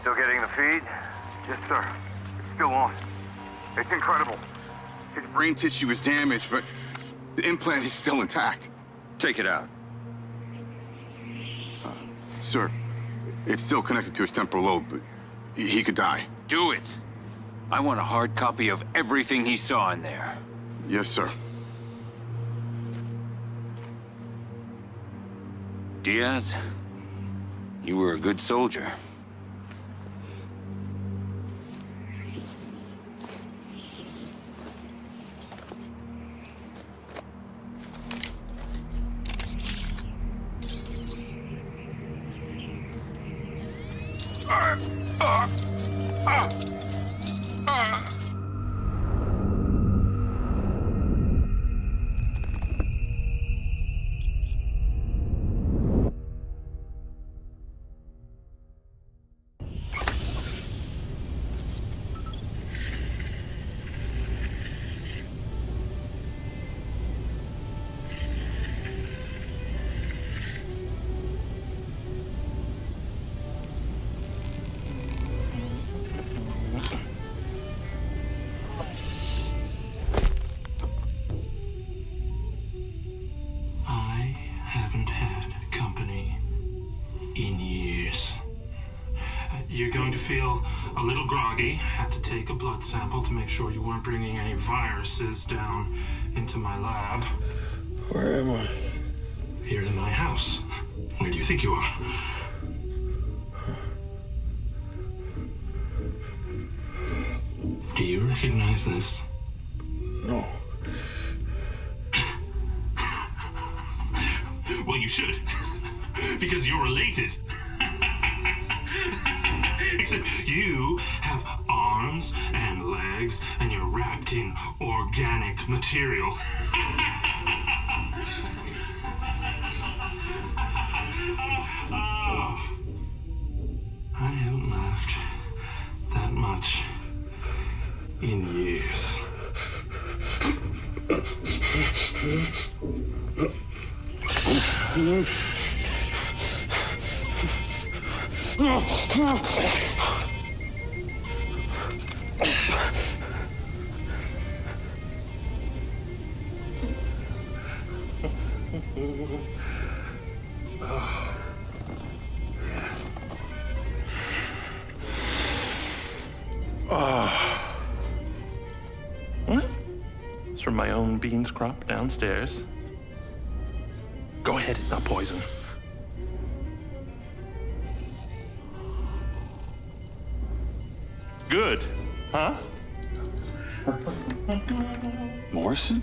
Still getting the feed? Yes, sir. It's still on. It's incredible.
His brain tissue is damaged, but the implant is still intact.
Take it out.
Sir, it's still connected to his temporal lobe, but he could die.
Do it. I want a hard copy of everything he saw in there.
Yes, sir.
Diaz, you were a good soldier.
Haven't had company in years. You're going to feel a little groggy. Had to take a blood sample to make sure you weren't bringing any viruses down into my lab.
Where am I?
Here in my house. Where do you think you are? Do you recognize this?
No.
Well, you should. Because you're related. Except you have arms and legs, and you're wrapped in organic material. I haven't laughed that much in years. It's from my own beans crop downstairs. Go ahead, it's not poison. Good, huh?
Morrison?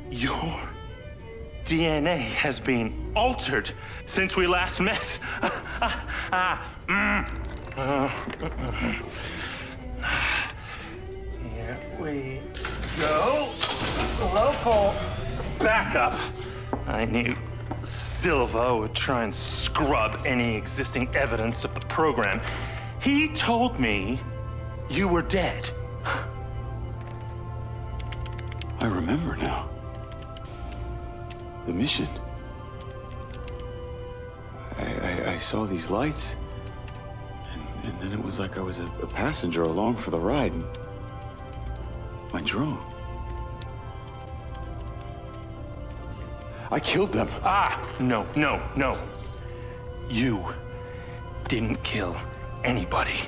Your DNA has been altered since we last met. Here we go. Local backup. I knew Silva would try and scrub any existing evidence of the program. He told me you were dead.
I remember now. The mission. I saw these lights, and then it was like I was a passenger along for the ride. And my drone. I killed them.
No. You didn't kill anybody.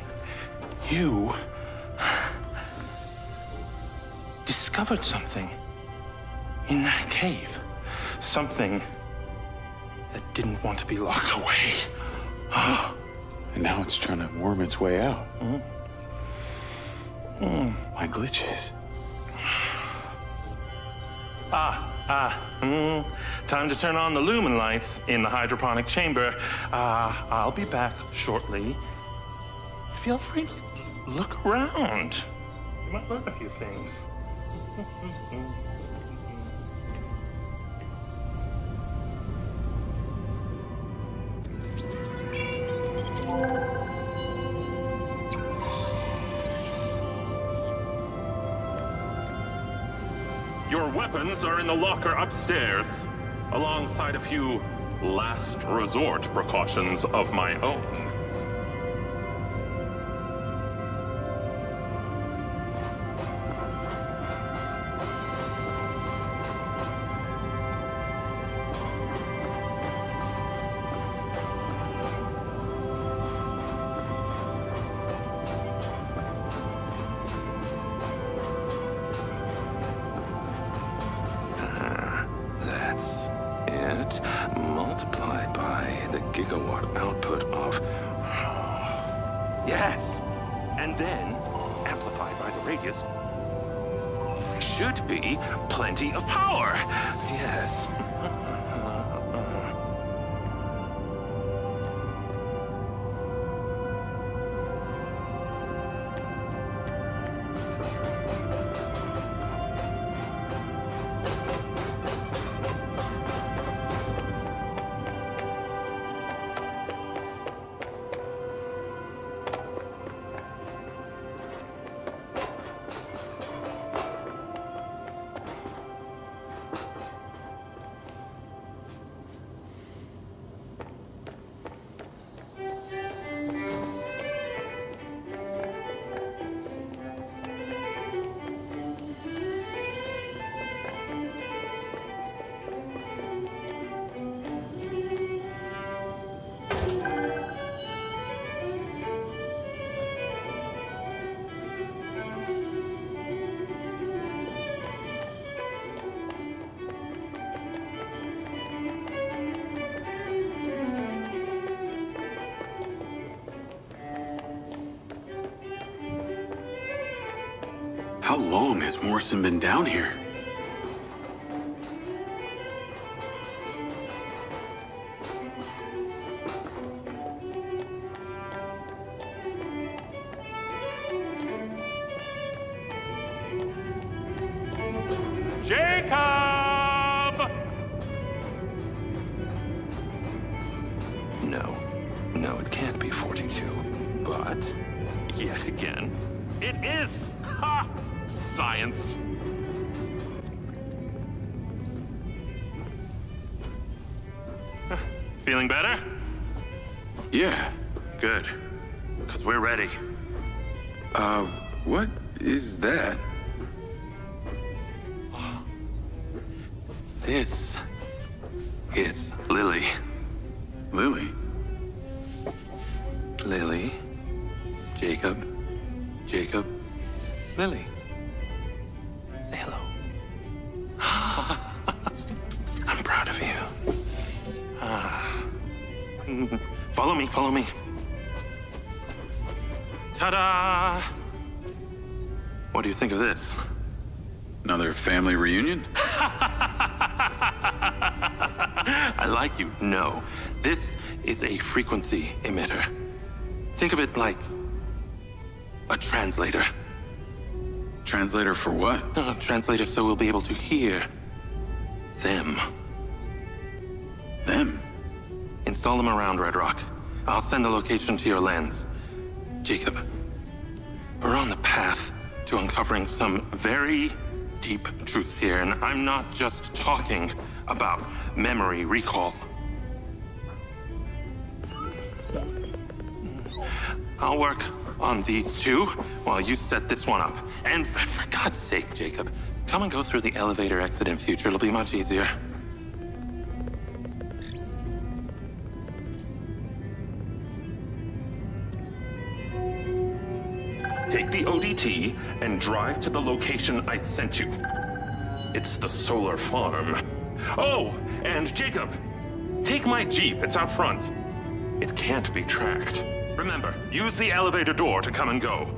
You discovered something in that cave. Something that didn't want to be locked away.
And now it's trying to worm its way out. My glitches.
Time to turn on the lumen lights in the hydroponic chamber. I'll be back shortly. Feel free to look around. You might learn a few things. Your weapons are in the locker upstairs, alongside a few last resort precautions of my own.
That's it. Multiplied by the gigawatt output of...
Yes! And then, amplified by the radius, should be plenty of power.
Yes.
How long has Morrison been down here?
Jacob!
No, it can't be 42. But,
Yet again, it is! Ha! Science. Feeling better?
Yeah.
Good. Because we're ready.
What is that?
this is Lily.
Lily?
Lily. Jacob. Jacob. Lily. Say hello. I'm proud of you.
Follow me, follow me. Ta-da!
What do you think of this?
Another family reunion?
I like you. No. This is a frequency emitter. Think of it like a translator.
Translator for what?
Translator so we'll be able to hear them.
Them?
Install them around Red Rock. I'll send a location to your lens. Jacob, we're on the path to uncovering some very deep truths here, and I'm not just talking about memory recall. I'll work on these two while you set this one up. And for God's sake, Jacob, come and go through the elevator exit in future. It'll be much easier.
Take the ODT and drive to the location I sent you. It's the solar farm. Oh, and Jacob, take my Jeep. It's out front. It can't be tracked. Remember, use the elevator door to come and go.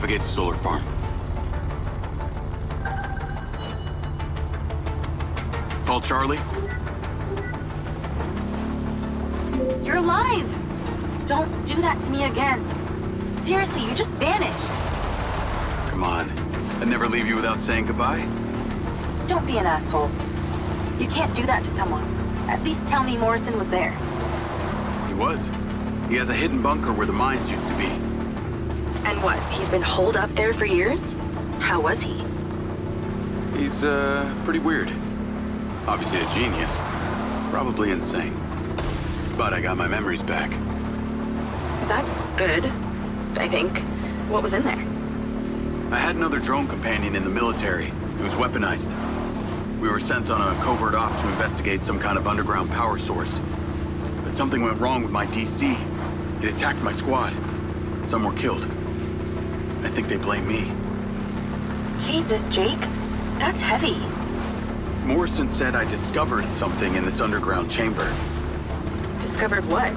navigate to solar farm. Call Charlie.
You're alive! Don't do that to me again. Seriously, you just vanished.
Come on. I'd never leave you without saying goodbye.
Don't be an asshole. You can't do that to someone. At least tell me Morrison was there.
He was. He has a hidden bunker where the mines used to be.
And what, he's been holed up there for years? How was he?
He's, pretty weird. Obviously a genius. Probably insane. But I got my memories back.
That's good, I think. What was in there?
I had another drone companion in the military. It was weaponized. We were sent on a covert op to investigate some kind of underground power source. But something went wrong with my DC. It attacked my squad. Some were killed. I think they blame me.
Jesus, Jake. That's heavy.
Morrison said I discovered something in this underground chamber.
Discovered what?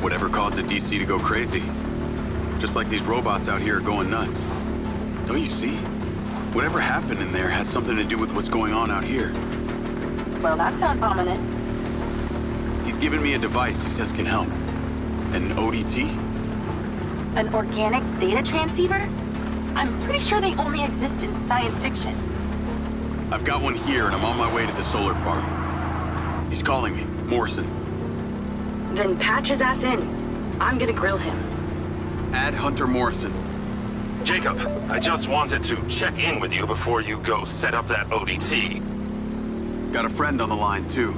Whatever caused the DC to go crazy. Just like these robots out here are going nuts. Don't you see? Whatever happened in there has something to do with what's going on out here.
Well, that sounds ominous.
He's given me a device he says can help. An ODT?
An organic data transceiver? I'm pretty sure they only exist in science fiction.
I've got one here and I'm on my way to the solar farm. He's calling me, Morrison.
Then patch his ass in. I'm gonna grill him.
Add Hunter Morrison.
Jacob, I just wanted to check in with you before you go set up that ODT.
Got a friend on the line, too.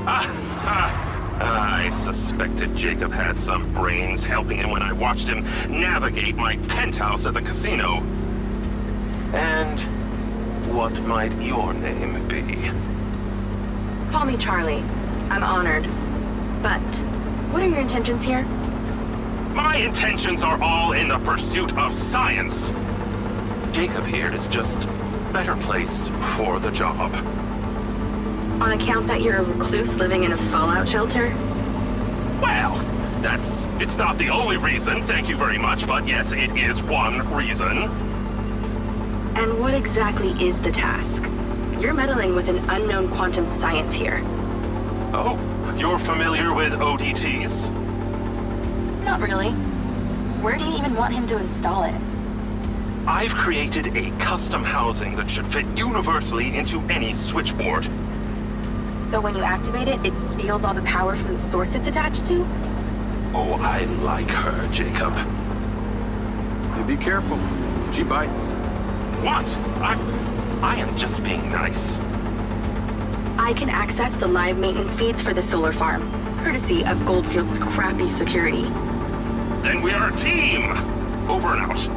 I suspected Jacob had some brains helping him when I watched him navigate my penthouse at the casino. And what might your name be?
Call me Charlie. I'm honored. But what are your intentions here?
My intentions are all in the pursuit of science. Jacob here is just better placed for the job.
On account that you're a recluse living in a fallout shelter?
Well, it's not the only reason, thank you very much, but yes, it is one reason.
And what exactly is the task? You're meddling with an unknown quantum science here.
Oh, you're familiar with ODTs?
Not really. Where do you even want him to install it?
I've created a custom housing that should fit universally into any switchboard.
So when you activate it, it steals all the power from the source it's attached to?
Oh, I like her, Jacob.
Hey, be careful. She bites.
What? I am just being nice.
I can access the live maintenance feeds for the solar farm, courtesy of Goldfield's crappy security.
Then we are a team! Over and out.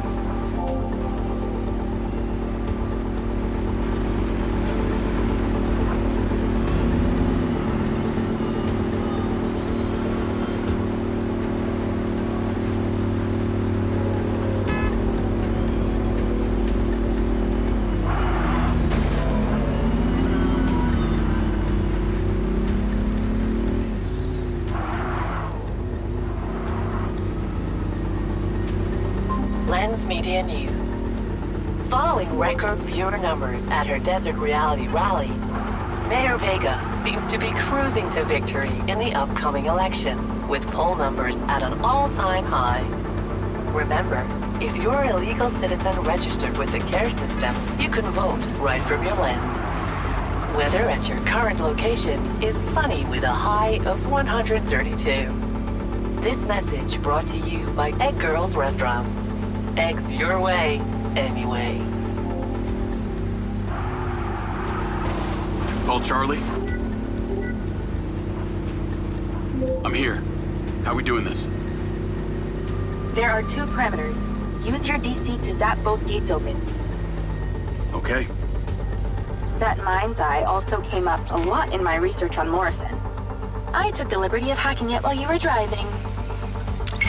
Media News. Following record viewer numbers at her Desert Reality rally, Mayor Vega seems to be cruising to victory in the upcoming election, with poll numbers at an all-time high. Remember, if you're an illegal citizen registered with the CARE system, you can vote right from your lens. Weather at your current location is sunny with a high of 132. This message brought to you by Egg Girls Restaurants. Eggs your way, anyway.
Call Charlie. I'm here. How we doing this?
There are two parameters. Use your DC to zap both gates open.
Okay.
That MindsEye also came up a lot in my research on Morrison. I took the liberty of hacking it while you were driving.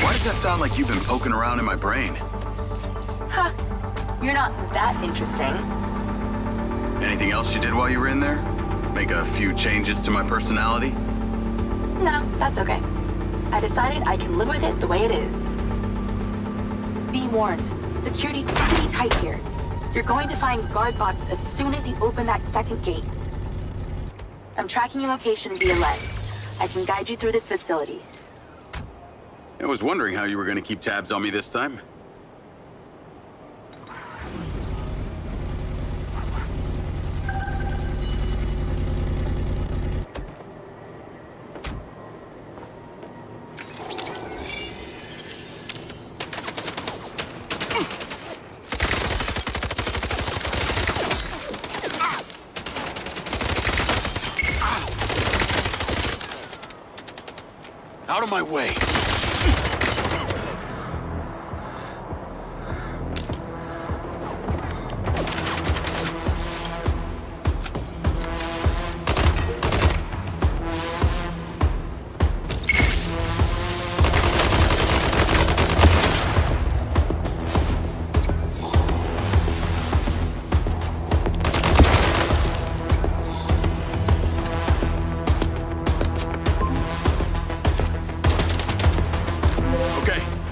Why does that sound like you've been poking around in my brain?
Ha! You're not that interesting.
Anything else you did while you were in there? Make a few changes to my personality?
No, that's okay. I decided I can live with it the way it is. Be warned, Security's pretty tight here. You're going to find guard bots as soon as you open that second gate. I'm tracking your location via lens. I can guide you through this facility.
I was wondering how you were going to keep tabs on me this time. Out of my way!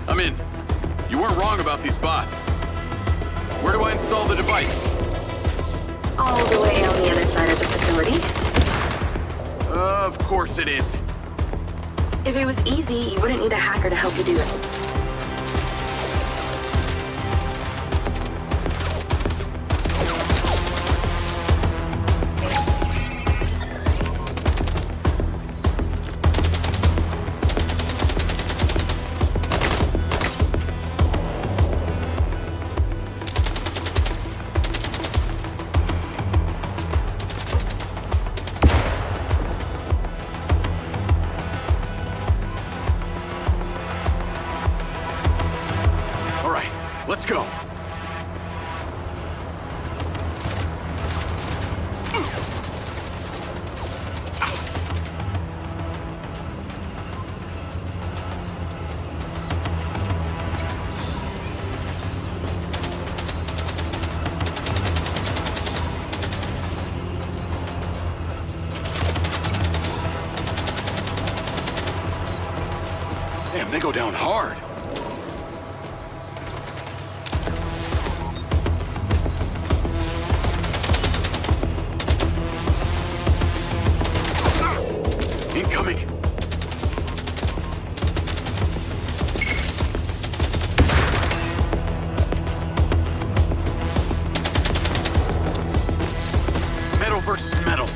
I'm in. You weren't wrong about these bots. Where do I install the device?
All the way on the other side of the facility.
Of course it is.
If it was easy, you wouldn't need a hacker to help you do it.
Let's go. Damn, they go down hard. Incoming! Metal versus metal.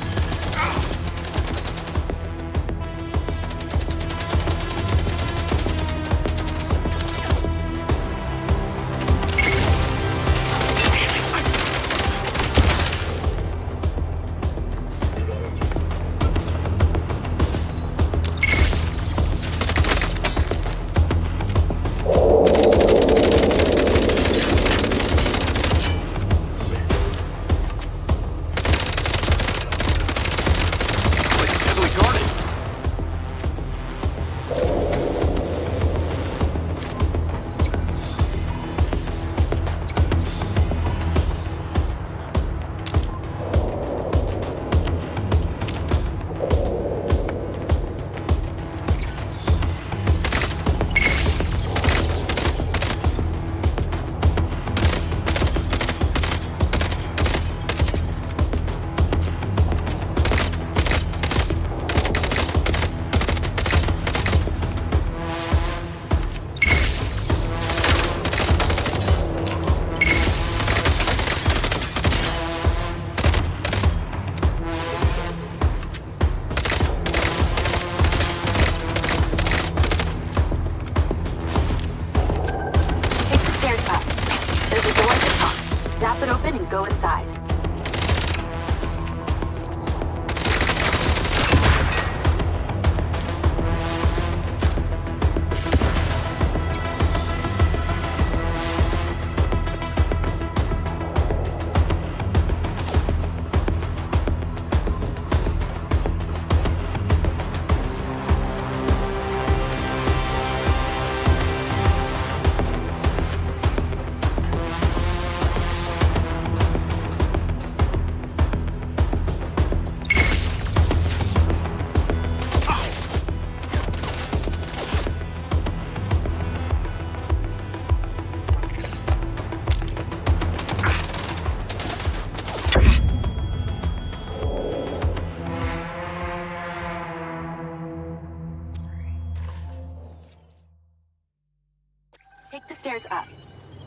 stairs up.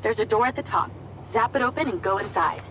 There's a door at the top. Zap it open and go inside.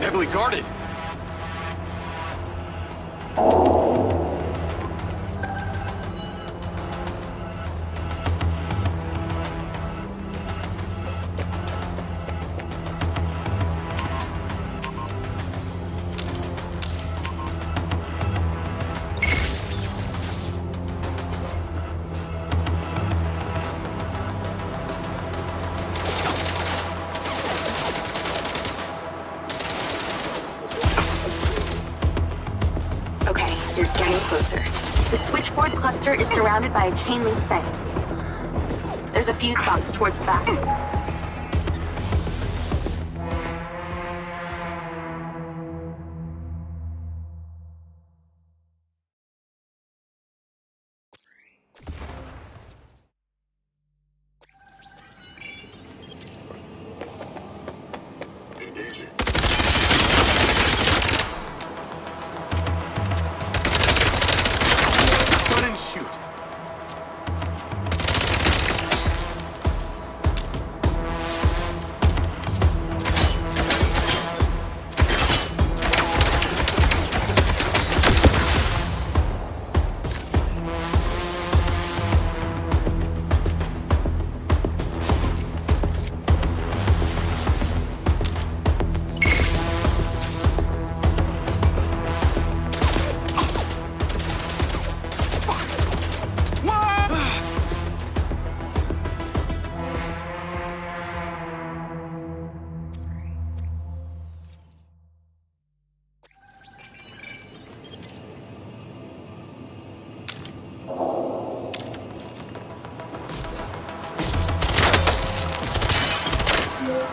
Heavily guarded.
You're getting closer. The switchboard cluster is surrounded by a chain link fence. There's a fuse box towards the back.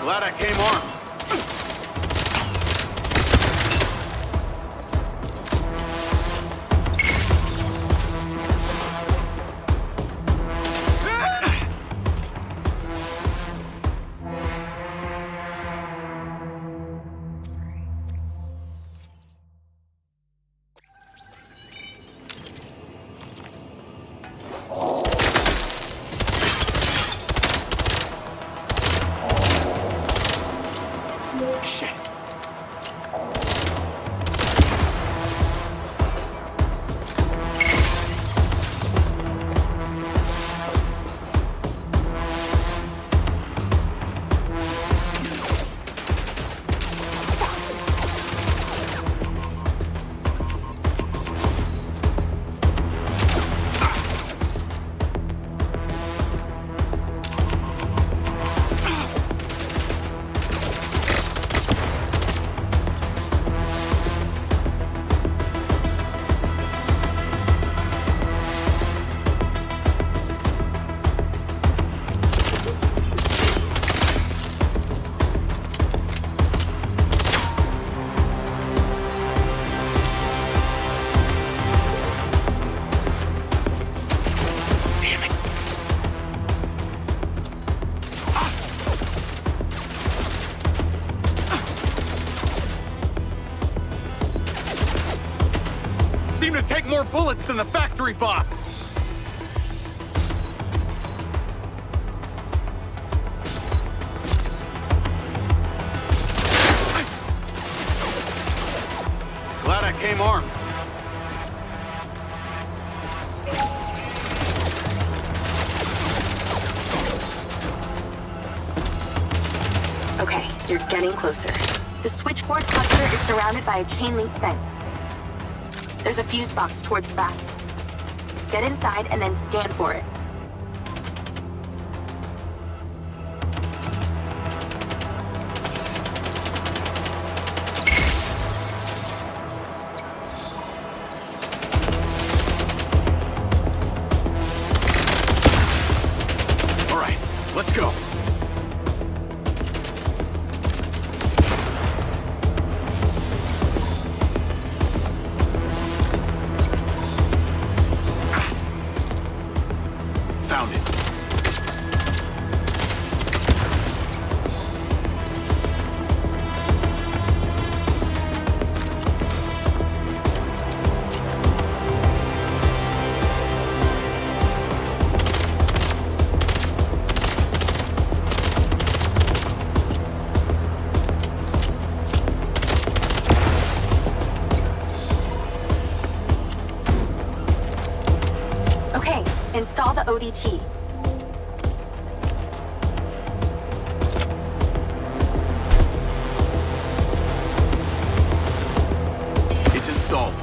Glad I came armed. take more bullets than the factory bots! Glad I came armed.
Okay, you're getting closer. The switchboard cluster is surrounded by a chain link fence. There's a fuse box towards the back. Get inside and then scan for it.
All right, let's go. Found it.
Okay, install the ODT.
It's installed.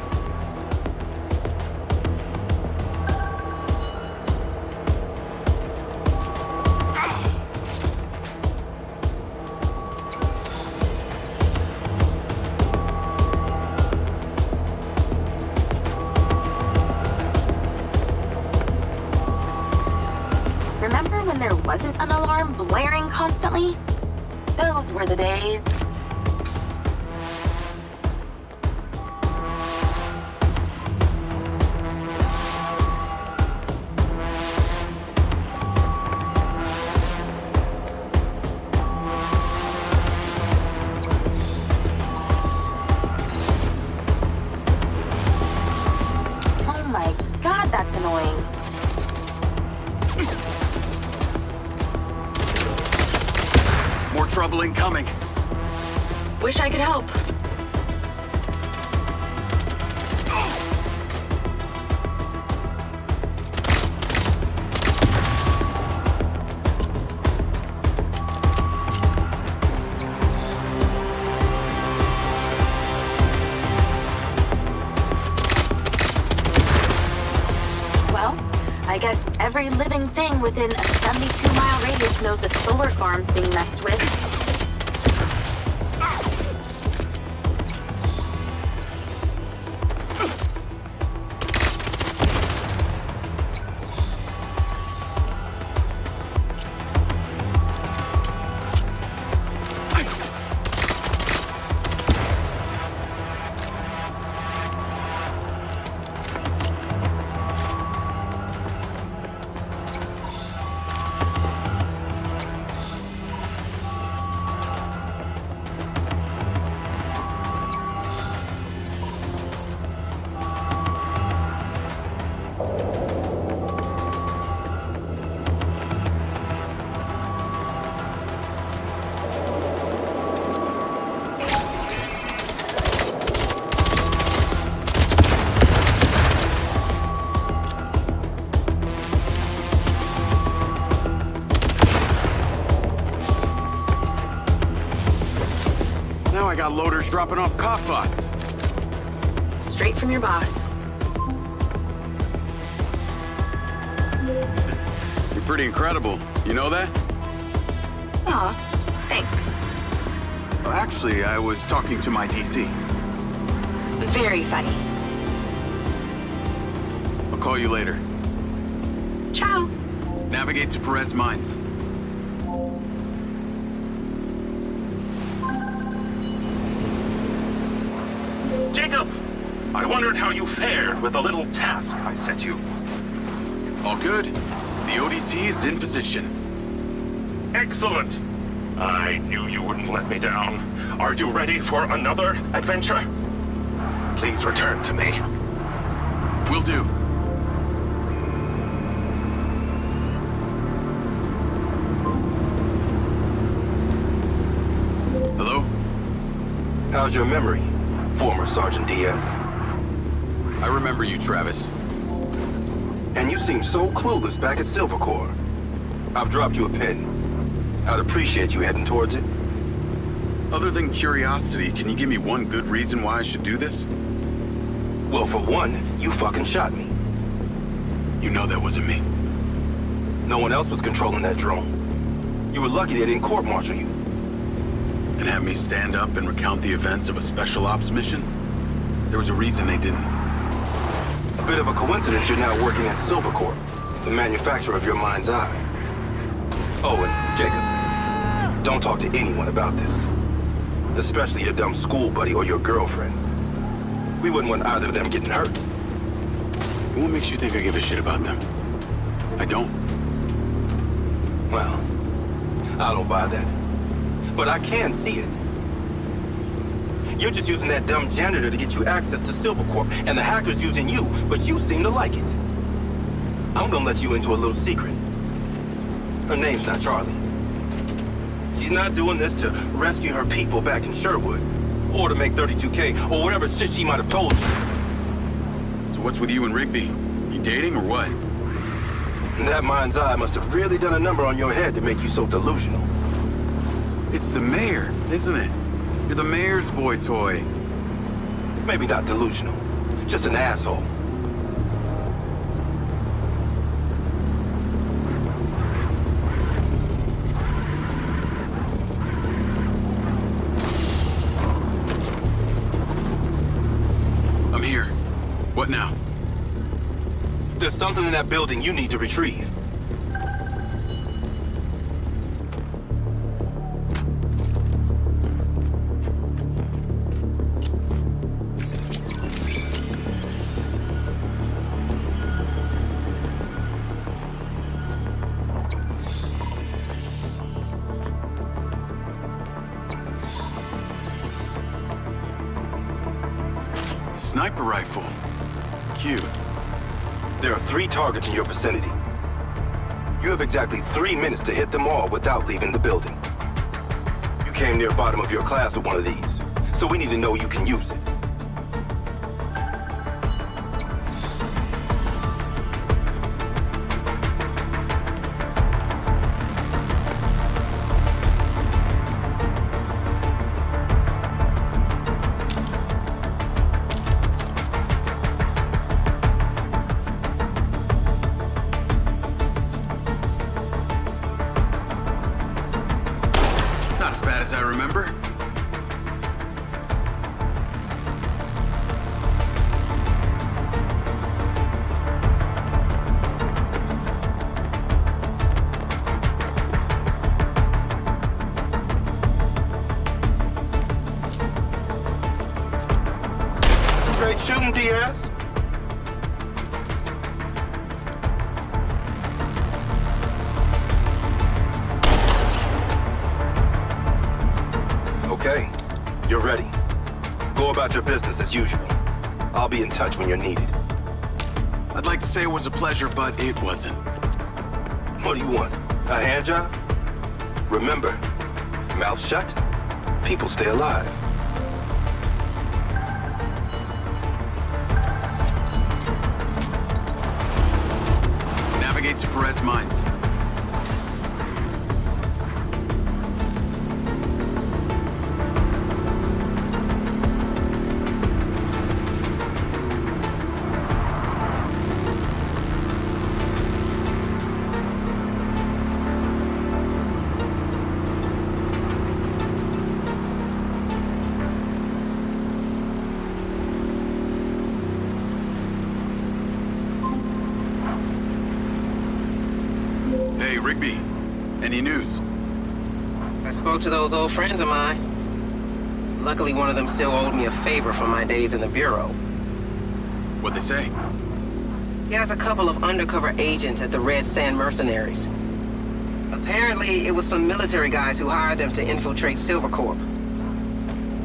Remember when there wasn't an alarm blaring constantly? Those were the days. Oh my god, that's annoying.
More trouble incoming.
Wish I could help. Well, I guess every living thing within a 72-mile radius knows the solar farm's being messed with.
Now I got loaders dropping off cop bots.
Straight from your boss.
You're pretty incredible. You know that?
Aw, thanks.
Well, actually, I was talking to my DC.
Very funny.
I'll call you later.
Ciao.
Navigate to Perez Mines.
Jacob! I wondered how you fared with the little task I set you.
All good. The ODT is in position.
Excellent! I knew you wouldn't let me down. Are you ready for another adventure? Please return to me.
Will do. Hello?
How's your memory, former Sergeant Diaz?
I remember you, Travis.
And you seem so clueless back at Silver Corps. I've dropped you a pin. I'd appreciate you heading towards it.
Other than curiosity, can you give me one good reason why I should do this?
Well, for one, you fucking shot me.
You know that wasn't me.
No one else was controlling that drone. You were lucky they didn't court-martial you.
And have me stand up and recount the events of a special ops mission? There was a reason they didn't.
A bit of a coincidence you're now working at Silver Corp, the manufacturer of your MindsEye. Oh, and Jacob, don't talk to anyone about this. Especially your dumb school buddy or your girlfriend. We wouldn't want either of them getting hurt.
What makes you think I give a shit about them? I don't.
Well, I don't buy that. But I can see it. You're just using that dumb janitor to get you access to Silver Corp, and the hacker's using you, but you seem to like it. I'm gonna let you into a little secret. Her name's not Charlie. She's not doing this to rescue her people back in Sherwood, or to make 32K, or whatever shit she might have told you.
So what's with you and Rigby? You dating or what?
That MindsEye must have really done a number on your head to make you so delusional.
It's the mayor, isn't it? You're the mayor's boy toy.
Maybe not delusional, just an asshole.
I'm here. What now?
There's something in that building you need to retrieve.
Sniper rifle. Cute.
There are 3 targets in your vicinity. You have exactly 3 minutes to hit them all without leaving the building. You came near bottom of your class with one of these, so we need to know you can use it.
Not as bad as I remember.
Great shooting, Diaz. Okay, you're ready. Go about your business as usual. I'll be in touch when you're needed.
I'd like to say it was a pleasure, but it wasn't.
What do you want? A hand job? Remember, mouth shut, people stay alive.
Navigate to Perez Mines. Hey, Rigby. Any news?
I spoke to those old friends of mine. Luckily, one of them still owed me a favor from my days in the Bureau.
What'd they say?
He has a couple of undercover agents at the Red Sand Mercenaries. Apparently, it was some military guys who hired them to infiltrate Silver Corp.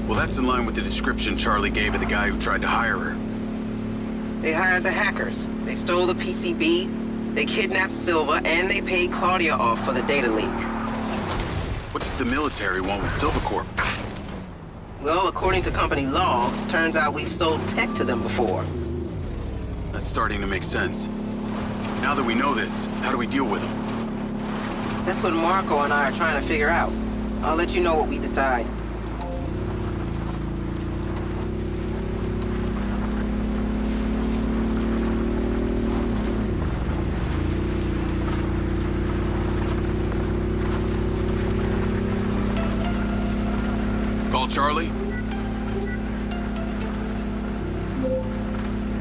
Well, that's in line with the description Charlie gave of the guy who tried to hire her.
They hired the hackers. They stole the PCB, they kidnapped Silva, and they paid Claudia off for the data leak.
What does the military want with Silva Corp?
Well, according to company logs, turns out we've sold tech to them before.
That's starting to make sense. Now that we know this, how do we deal with them?
That's what Marco and I are trying to figure out. I'll let you know what we decide.
Call Charlie?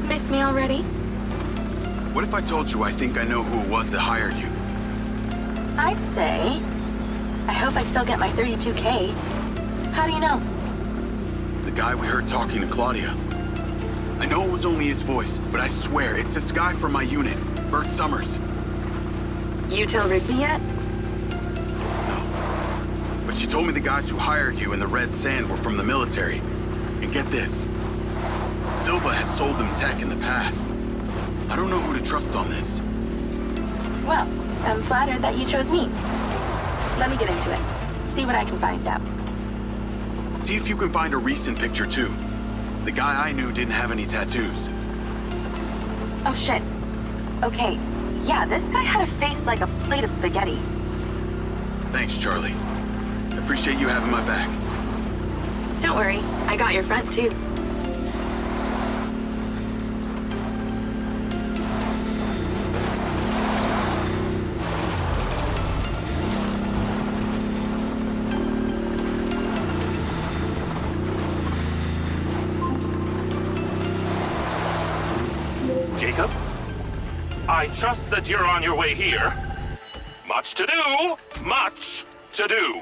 Miss me already?
What if I told you I think I know who it was that hired you?
I'd say... I hope I still get my 32K. How do you know?
The guy we heard talking to Claudia. I know it was only his voice, but I swear it's this guy from my unit, Bert Summers.
You tell Rigby yet?
But she told me the guys who hired you in the Red Sand were from the military. And get this. Silva had sold them tech in the past. I don't know who to trust on this.
Well, I'm flattered that you chose me. Let me get into it. See what I can find out.
See if you can find a recent picture, too. The guy I knew didn't have any tattoos.
Oh, shit. Okay, yeah, this guy had a face like a plate of spaghetti.
Thanks, Charlie. I appreciate you having my back.
Don't worry, I got your front, too.
Jacob, I trust that you're on your way here. Much to do, much to do.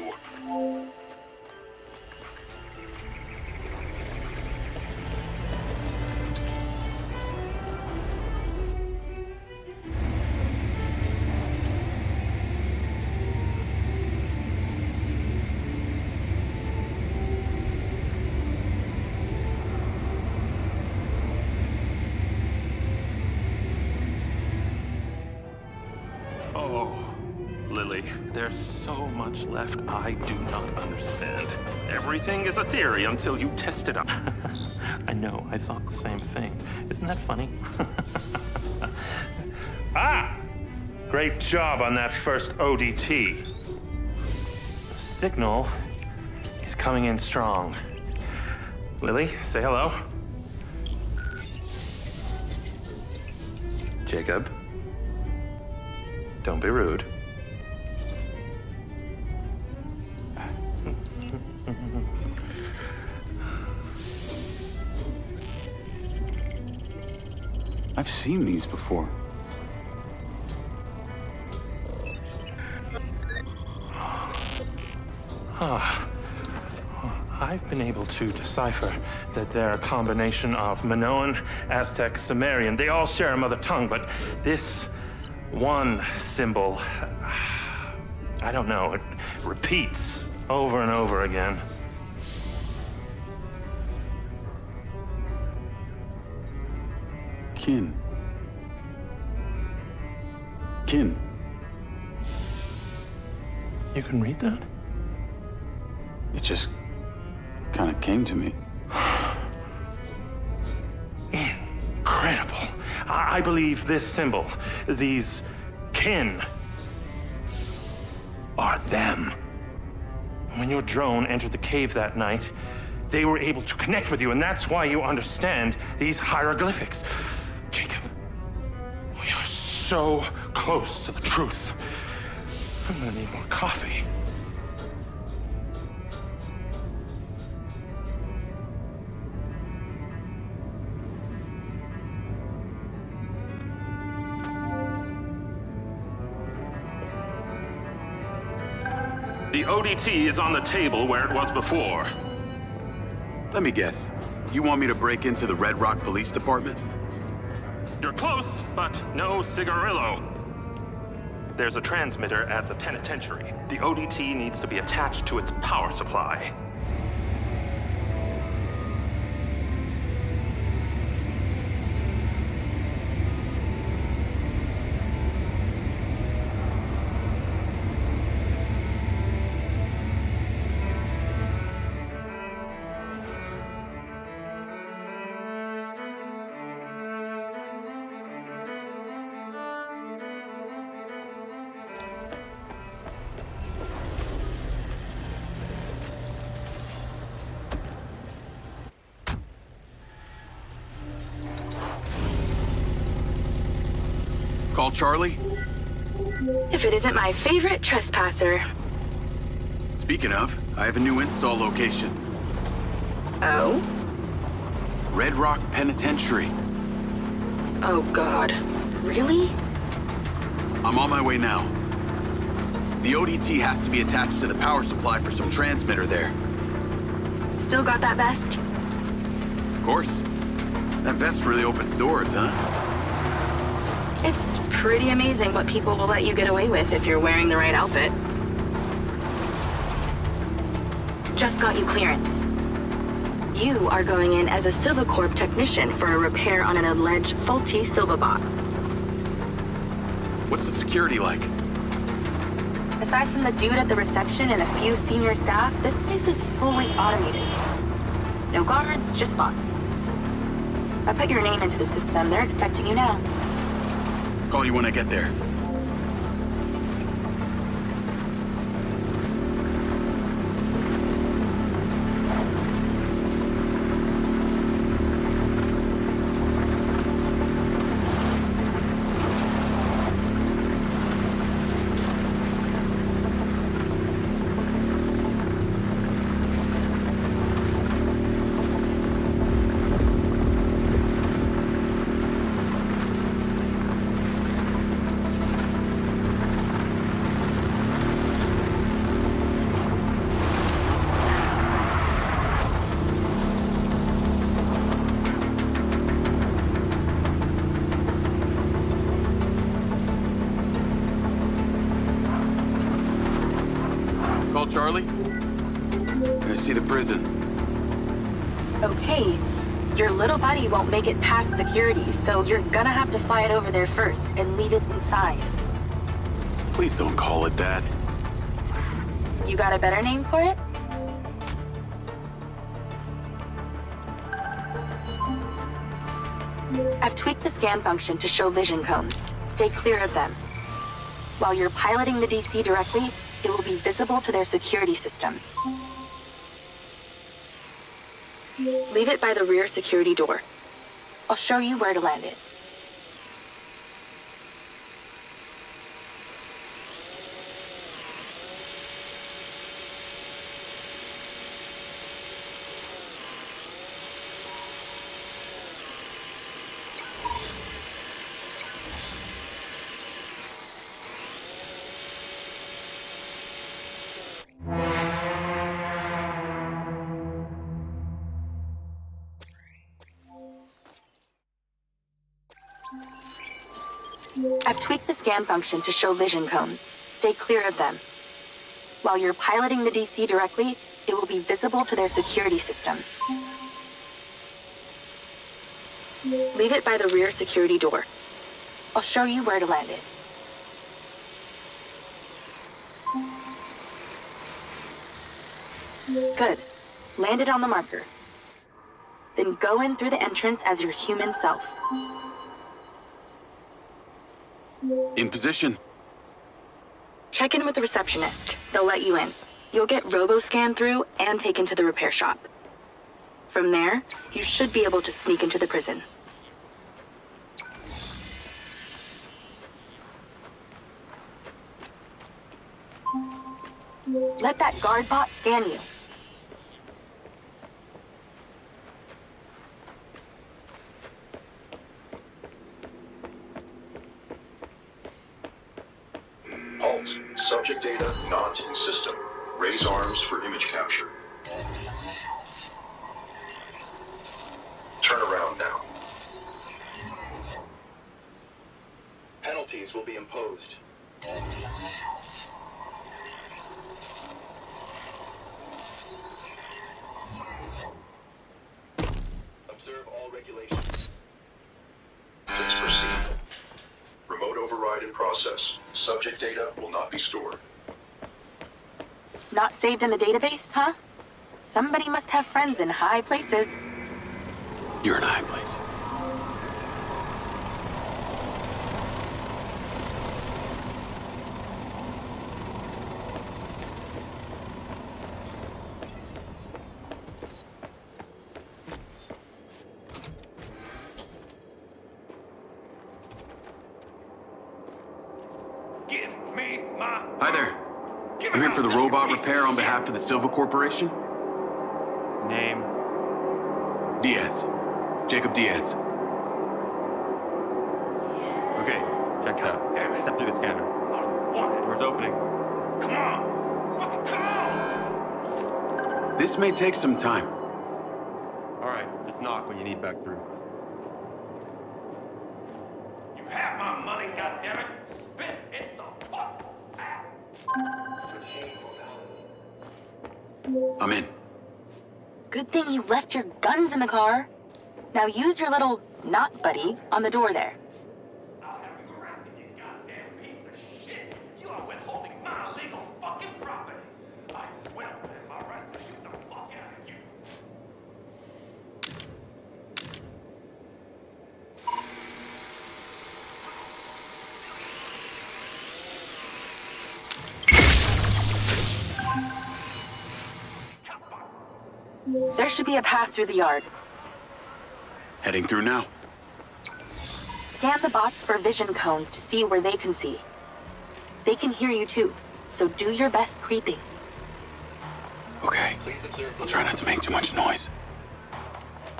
Oh, Lily, there's so much left I do not understand. Everything is a theory until you test it out. I know, I thought the same thing. Isn't that funny?
Ah! Great job on that first ODT. The signal is coming in strong. Lily, say hello.
Jacob, don't be rude.
I've seen these before.
I've been able to decipher that they're a combination of Minoan, Aztec, Sumerian. They all share a mother tongue, but this one symbol, I don't know, it repeats over and over again.
Kin. Kin.
You can read that?
It just kind of came to me.
Incredible. I believe this symbol, these kin, are them. When your drone entered the cave that night, they were able to connect with you, and that's why you understand these hieroglyphics. Jacob, we are so close to the truth. I'm gonna need more coffee. The ODT is on the table where it was before.
Let me guess. You want me to break into the Red Rock Police Department?
You're close, but no cigarillo. There's a transmitter at the penitentiary. The ODT needs to be attached to its power supply.
Call Charlie?
If it isn't my favorite trespasser.
Speaking of, I have a new install location.
Oh?
Red Rock Penitentiary.
Oh, God. Really?
I'm on my way now. The ODT has to be attached to the power supply for some transmitter there.
Still got that vest?
Of course. That vest really opens doors, huh?
It's pretty amazing what people will let you get away with if you're wearing the right outfit. Just got you clearance. You are going in as a Silvacorp technician for a repair on an alleged faulty Silvabot.
What's the security like?
Aside from the dude at the reception and a few senior staff, this place is fully automated. No guards, just bots. I put your name into the system. They're expecting you now.
Call you when I get there. Charlie? I see the prison.
Okay, your little buddy won't make it past security, so you're gonna have to fly it over there first and leave it inside.
Please don't call it that.
You got a better name for it? I've tweaked the scan function to show vision cones. Stay clear of them. While you're piloting the DC directly, it will be visible to their security systems. Leave it by the rear security door. I'll show you where to land it. I've tweaked the scan function to show vision cones. Stay clear of them. While you're piloting the DC directly, it will be visible to their security systems. Leave it by the rear security door. I'll show you where to land it. Good. Land it on the marker. Then go in through the entrance as your human self.
In position.
Check in with the receptionist. They'll let you in. You'll get robo-scanned through and taken to the repair shop. From there, you should be able to sneak into the prison. Let that guard bot scan you.
Halt. Subject data not in system. Raise arms for image capture. Turn around now.
Penalties will be imposed. Observe all regulations.
Let's proceed. Remote override in process. Subject data will not be stored.
Not saved in the database, huh? Somebody must have friends in high places.
You're in a high place.
Give me my...
Hi there. I'm here for the robot repair on behalf of the Silva Corporation.
Name?
Diaz. Jacob Diaz.
Okay, check this out.
Damn it.
Step through the scanner. Door's opening.
Come on! Fucking come on!
This may take some time.
All right, just knock when you need back through.
You have my money, goddammit! Spit it the fuck out!
I'm in.
Good thing you left your guns in the car. Now use your little knot buddy on the door there.
I'll have you arrested, you goddamn piece of shit! You are withholding my illegal fucking property! I will have my right to shoot the fuck out of you!
There should be a path through the yard.
Heading through now.
Scan the bots for vision cones to see where they can see. They can hear you too, so do your best creeping.
Okay. I'll try not to make too much noise.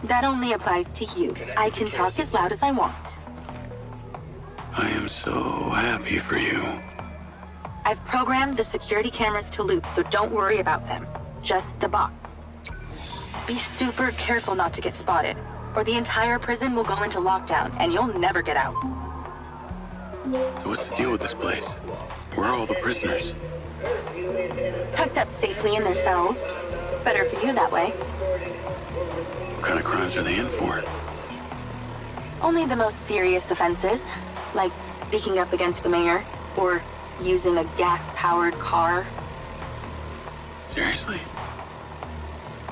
That only applies to you. I can talk as loud as I want.
I am so happy for you.
I've programmed the security cameras to loop, so don't worry about them. Just the bots. Be super careful not to get spotted, or the entire prison will go into lockdown and you'll never get out.
So what's the deal with this place? Where are all the prisoners?
Tucked up safely in their cells. Better for you that way.
What kind of crimes are they in for?
Only the most serious offenses, like speaking up against the mayor, or using a gas-powered car.
Seriously?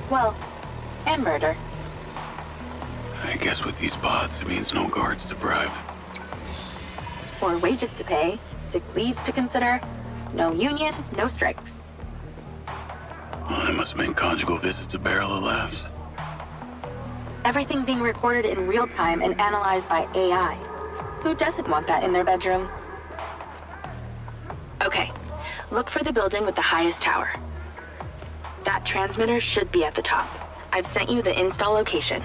Well, and murder.
I guess with these bots, it means no guards to bribe.
Or wages to pay, sick leaves to consider, no unions, no strikes.
Well, that must make conjugal visits a barrel of laughs.
Everything being recorded in real time and analyzed by AI. Who doesn't want that in their bedroom? Okay, look for the building with the highest tower. That transmitter should be at the top. I've sent you the install location.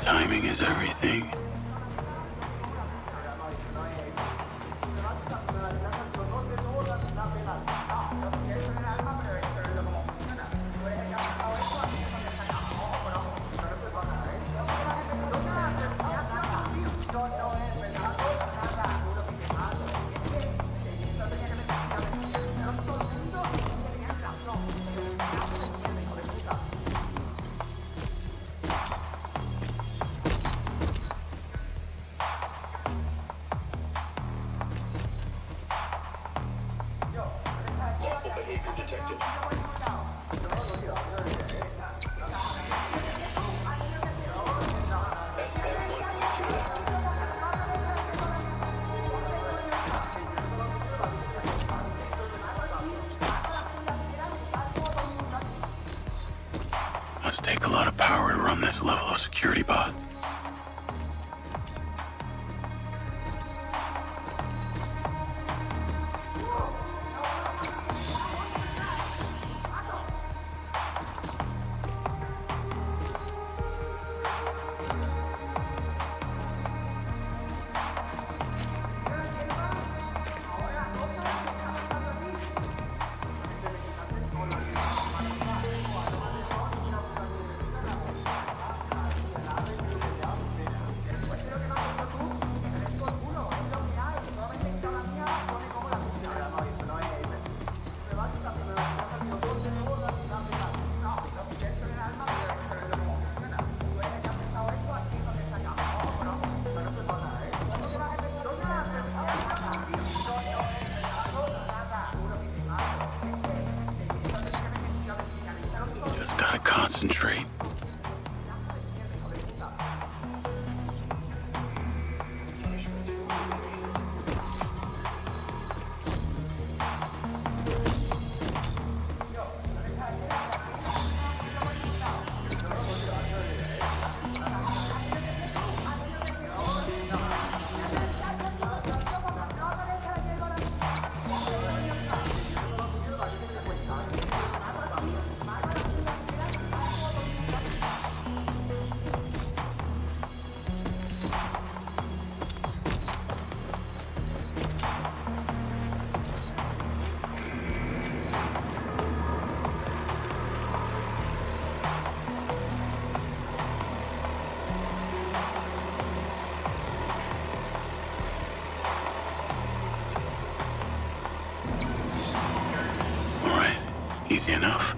Timing is everything. Must take a lot of power to run this level of security bot. Just gotta concentrate. Easy enough.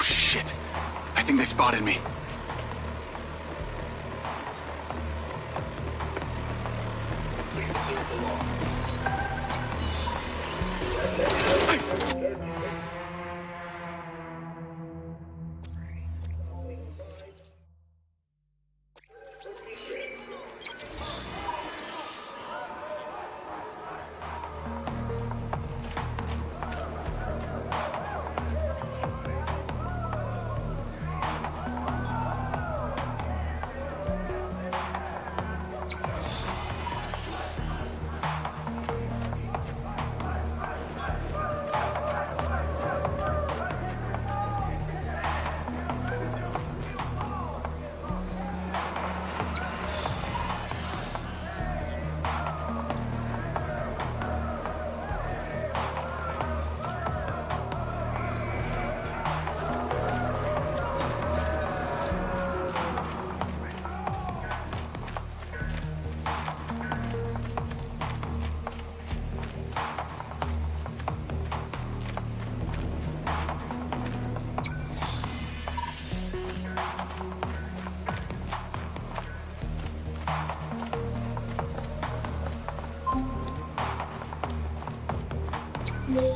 Shit! I think they spotted me.
Please observe the law.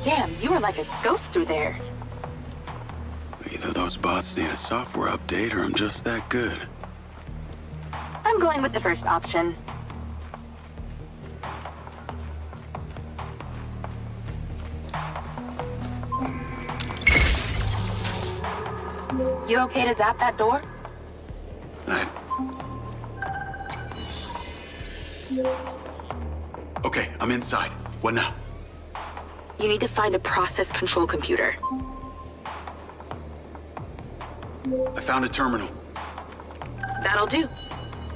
Damn, you were like a ghost through there.
Either those bots need a software update or I'm just that good.
I'm going with the first option. You okay to zap that door?
Okay, I'm inside. What now?
You need to find a process control computer.
I found a terminal.
That'll do.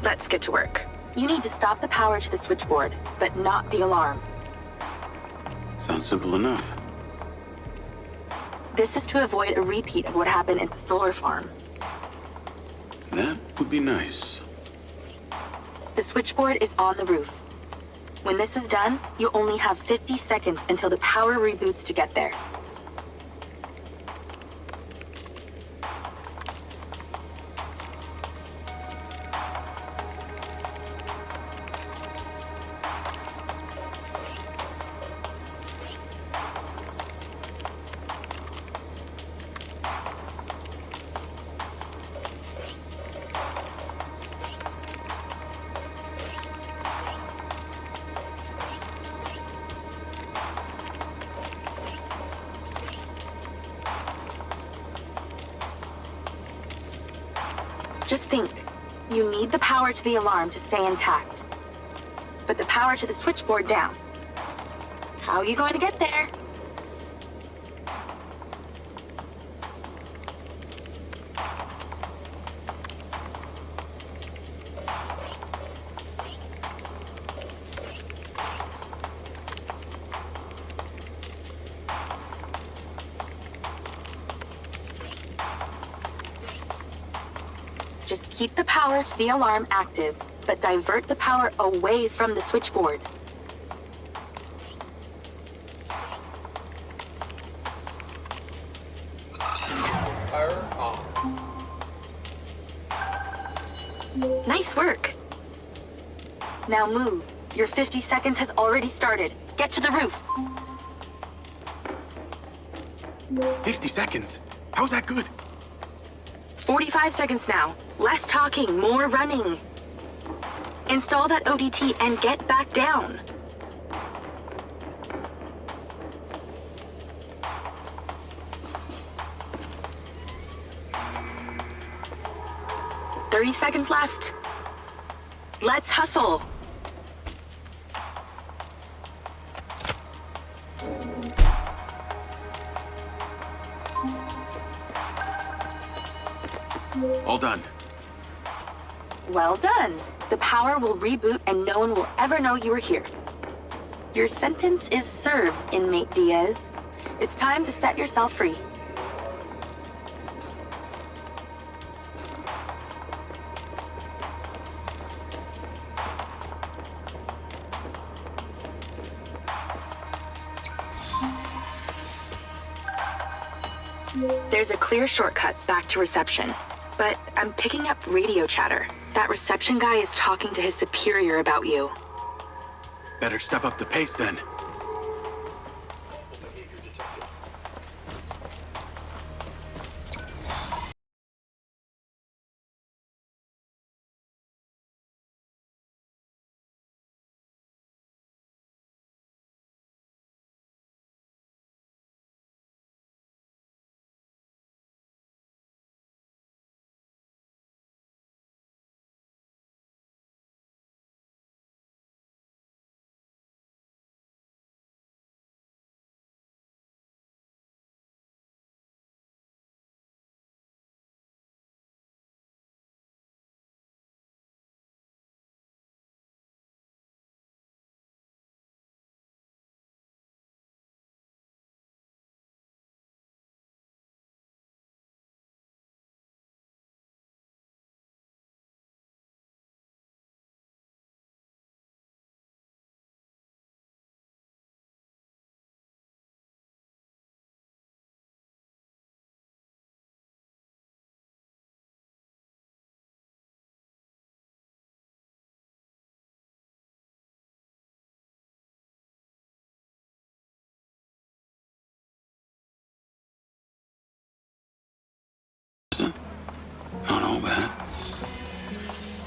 Let's get to work. You need to stop the power to the switchboard, but not the alarm.
Sounds simple enough.
This is to avoid a repeat of what happened at the solar farm.
That would be nice.
The switchboard is on the roof. When this is done, you only have 50 seconds until the power reboots to get there. Just think, you need the power to the alarm to stay intact, but the power to the switchboard down. How are you going to get there? Just keep the power to the alarm active, but divert the power away from the switchboard.
Power off.
Nice work. Now move. Your 50 seconds has already started. Get to the roof.
50 seconds? How's that good?
45 seconds now. Less talking, more running. Install that ODT and get back down. "30 seconds left. Let's hustle.
All done.
Well done. The power will reboot and no one will ever know you were here. Your sentence is served, inmate Diaz. It's time to set yourself free. There's a clear shortcut back to reception, but I'm picking up radio chatter. That reception guy is talking to his superior about you.
Better step up the pace then.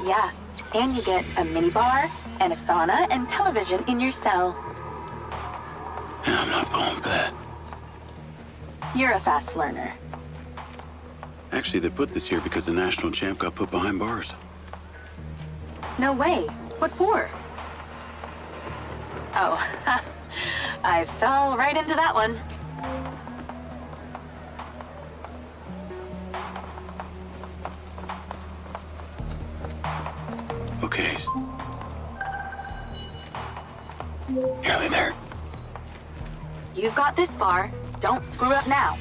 Yeah, and you get a minibar and a sauna and television in your cell.
Yeah, I'm not falling for that.
You're a fast learner.
Actually, they put this here because the national champ got put behind bars.
No way. What for? Oh, I fell right into that one.
Okay. Nearly there.
You've got this far. Don't screw up now.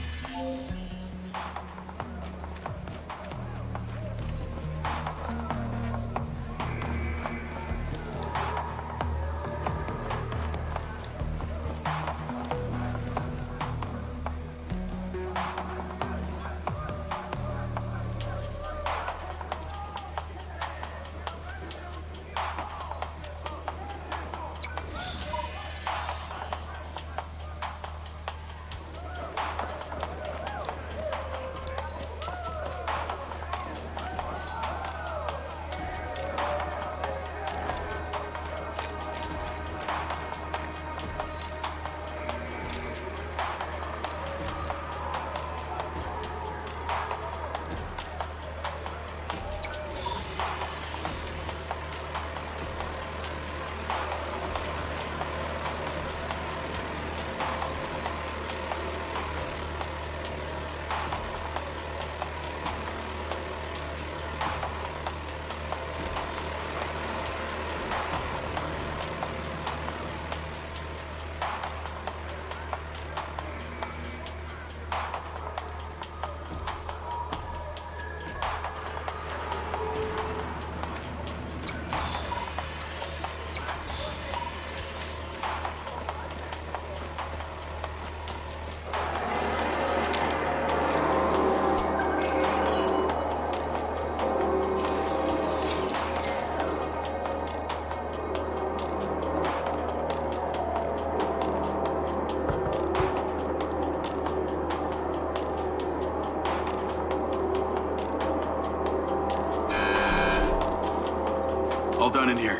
All done in here.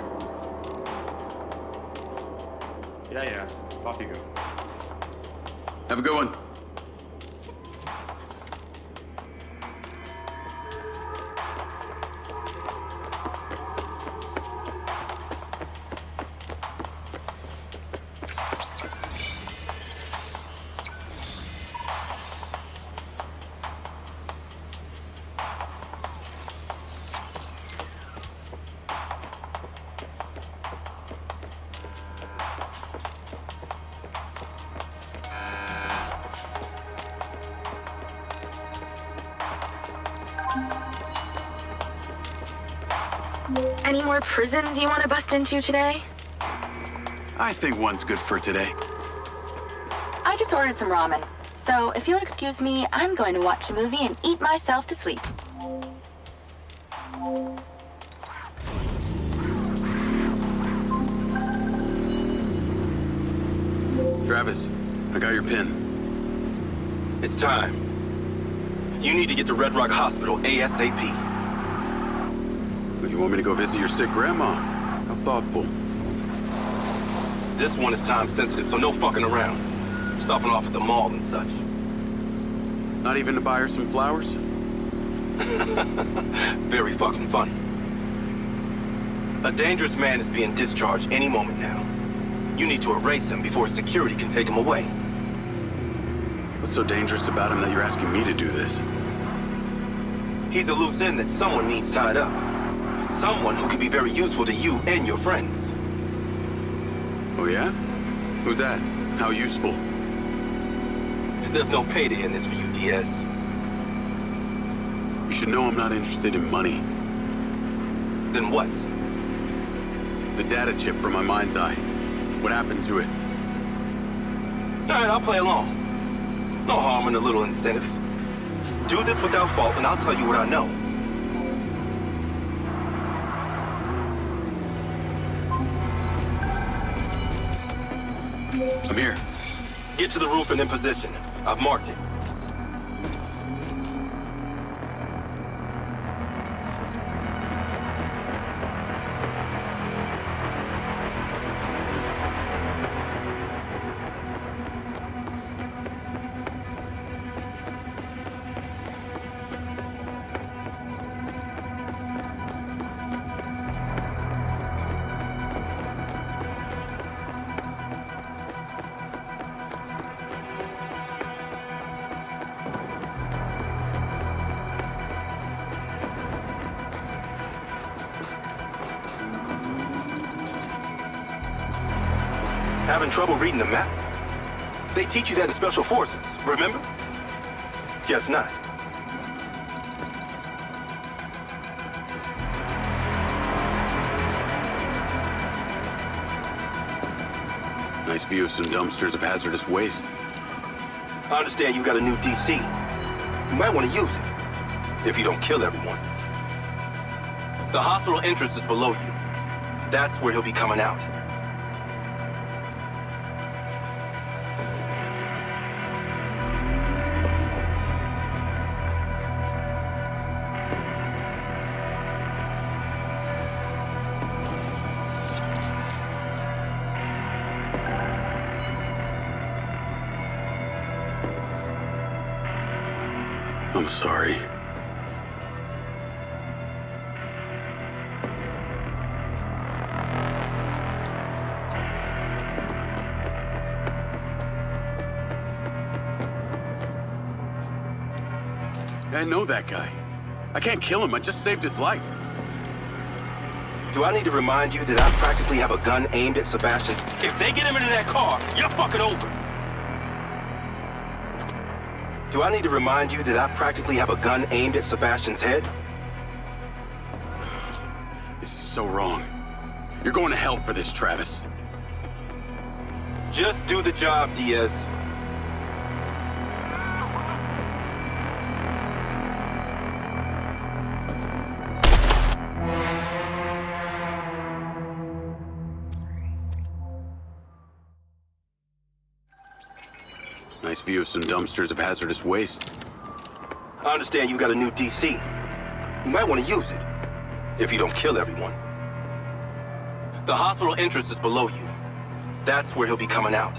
Yeah. Off you go.
Have a good one.
Any more prisons you want to bust into today?
I think one's good for today.
I just ordered some ramen. So if you'll excuse me, I'm going to watch a movie and eat myself to sleep.
Travis, I got your pin.
It's time. You need to get to Red Rock Hospital ASAP.
You want me to go visit your sick grandma? How thoughtful.
This one is time sensitive, so no fucking around. Stopping off at the mall and such.
Not even to buy her some flowers?
Very fucking funny. A dangerous man is being discharged any moment now. You need to erase him before security can take him away.
What's so dangerous about him that you're asking me to do this?
He's a loose end that someone needs tied up. Someone who could be very useful to you and your friends.
Oh yeah? Who's that? How useful?
There's no payday in this for you, Diaz.
You should know I'm not interested in money.
Then what?
The data chip from my MindsEye. What happened to it?
All right, I'll play along. No harm in a little incentive. Do this without fault, and I'll tell you what I know.
I'm here.
Get to the roof and in position. I've marked it. Having trouble reading the map? They teach you that in Special Forces, remember? Guess not.
Nice view of some dumpsters of hazardous waste.
I understand you got a new DC. You might want to use it, if you don't kill everyone. The hospital entrance is below you. That's where he'll be coming out.
I'm sorry. I know that guy. I can't kill him, I just saved his life.
Do I need to remind you that I practically have a gun aimed at Sebastian? If they get him into that car, you're fucking over. Do I need to remind you that I practically have a gun aimed at Sebastian's head?
This is so wrong. You're going to hell for this, Travis.
Just do the job, Diaz.
Nice view of some dumpsters of hazardous waste.
I understand you got a new DC. You might want to use it, if you don't kill everyone. The hospital entrance is below you. That's where he'll be coming out.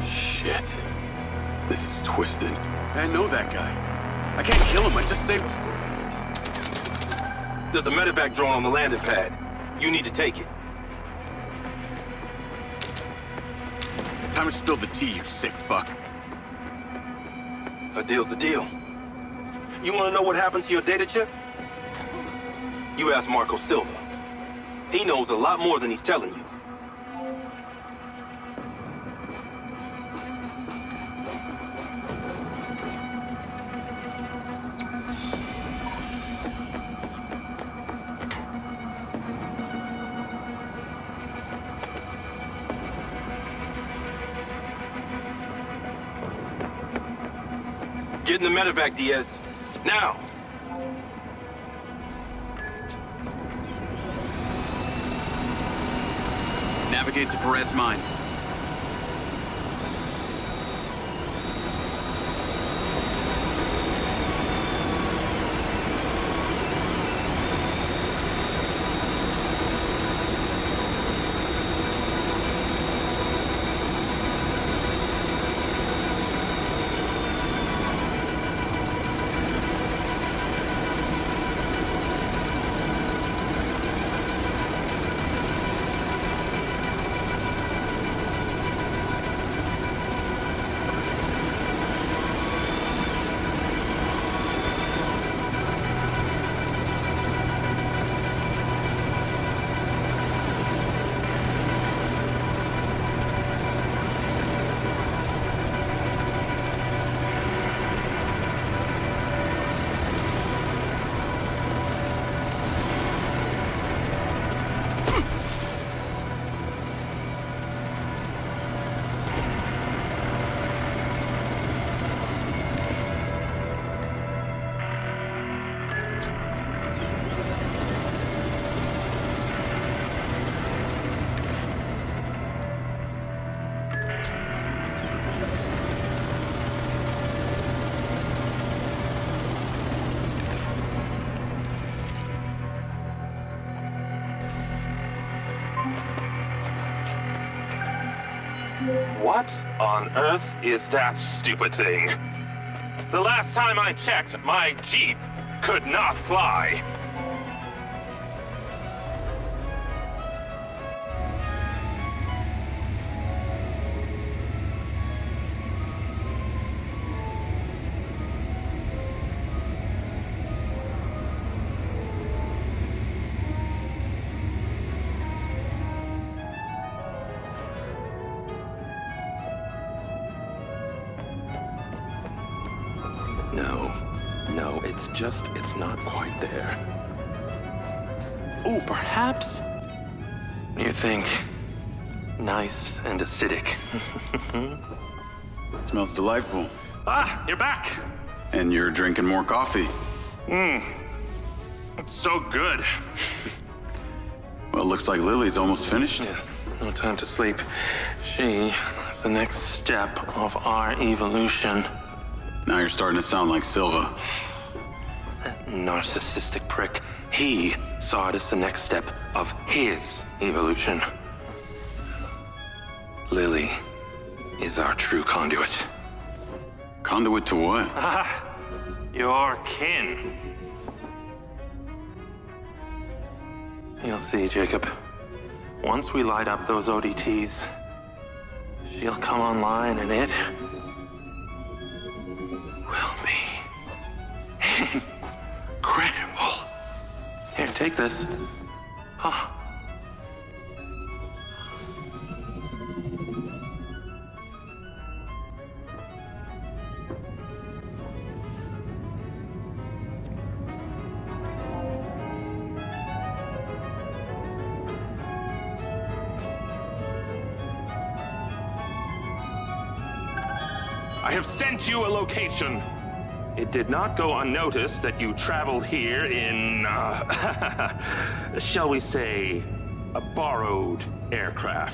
Shit. This is twisted. I know that guy. I can't kill him, I just saved...
There's a medevac drone on the landing pad. You need to take it.
Time to spill the tea, you sick fuck.
A deal's a deal. You want to know what happened to your data chip? You ask Marco Silva. He knows a lot more than he's telling you. Get in the medevac, Diaz. Now!
Navigate to Perez Mines.
What on earth is that stupid thing? The last time I checked, my Jeep could not fly.
No, it's not quite there. Oh, perhaps you think nice and acidic.
It smells delightful.
Ah, you're back.
And you're drinking more coffee.
It's so good.
Well, it looks like Lily's almost finished.
Yeah, no time to sleep. She is the next step of our evolution.
Now you're starting to sound like Silva.
That narcissistic prick. He saw it as the next step of his evolution. Lily is our true conduit.
Conduit to what?
Ah, your kin.
You'll see, Jacob. Once we light up those ODTs, she'll come online and it will be incredible. Here, take this. Huh.
I have sent you a location. It did not go unnoticed that you traveled here in, shall we say, a borrowed aircraft.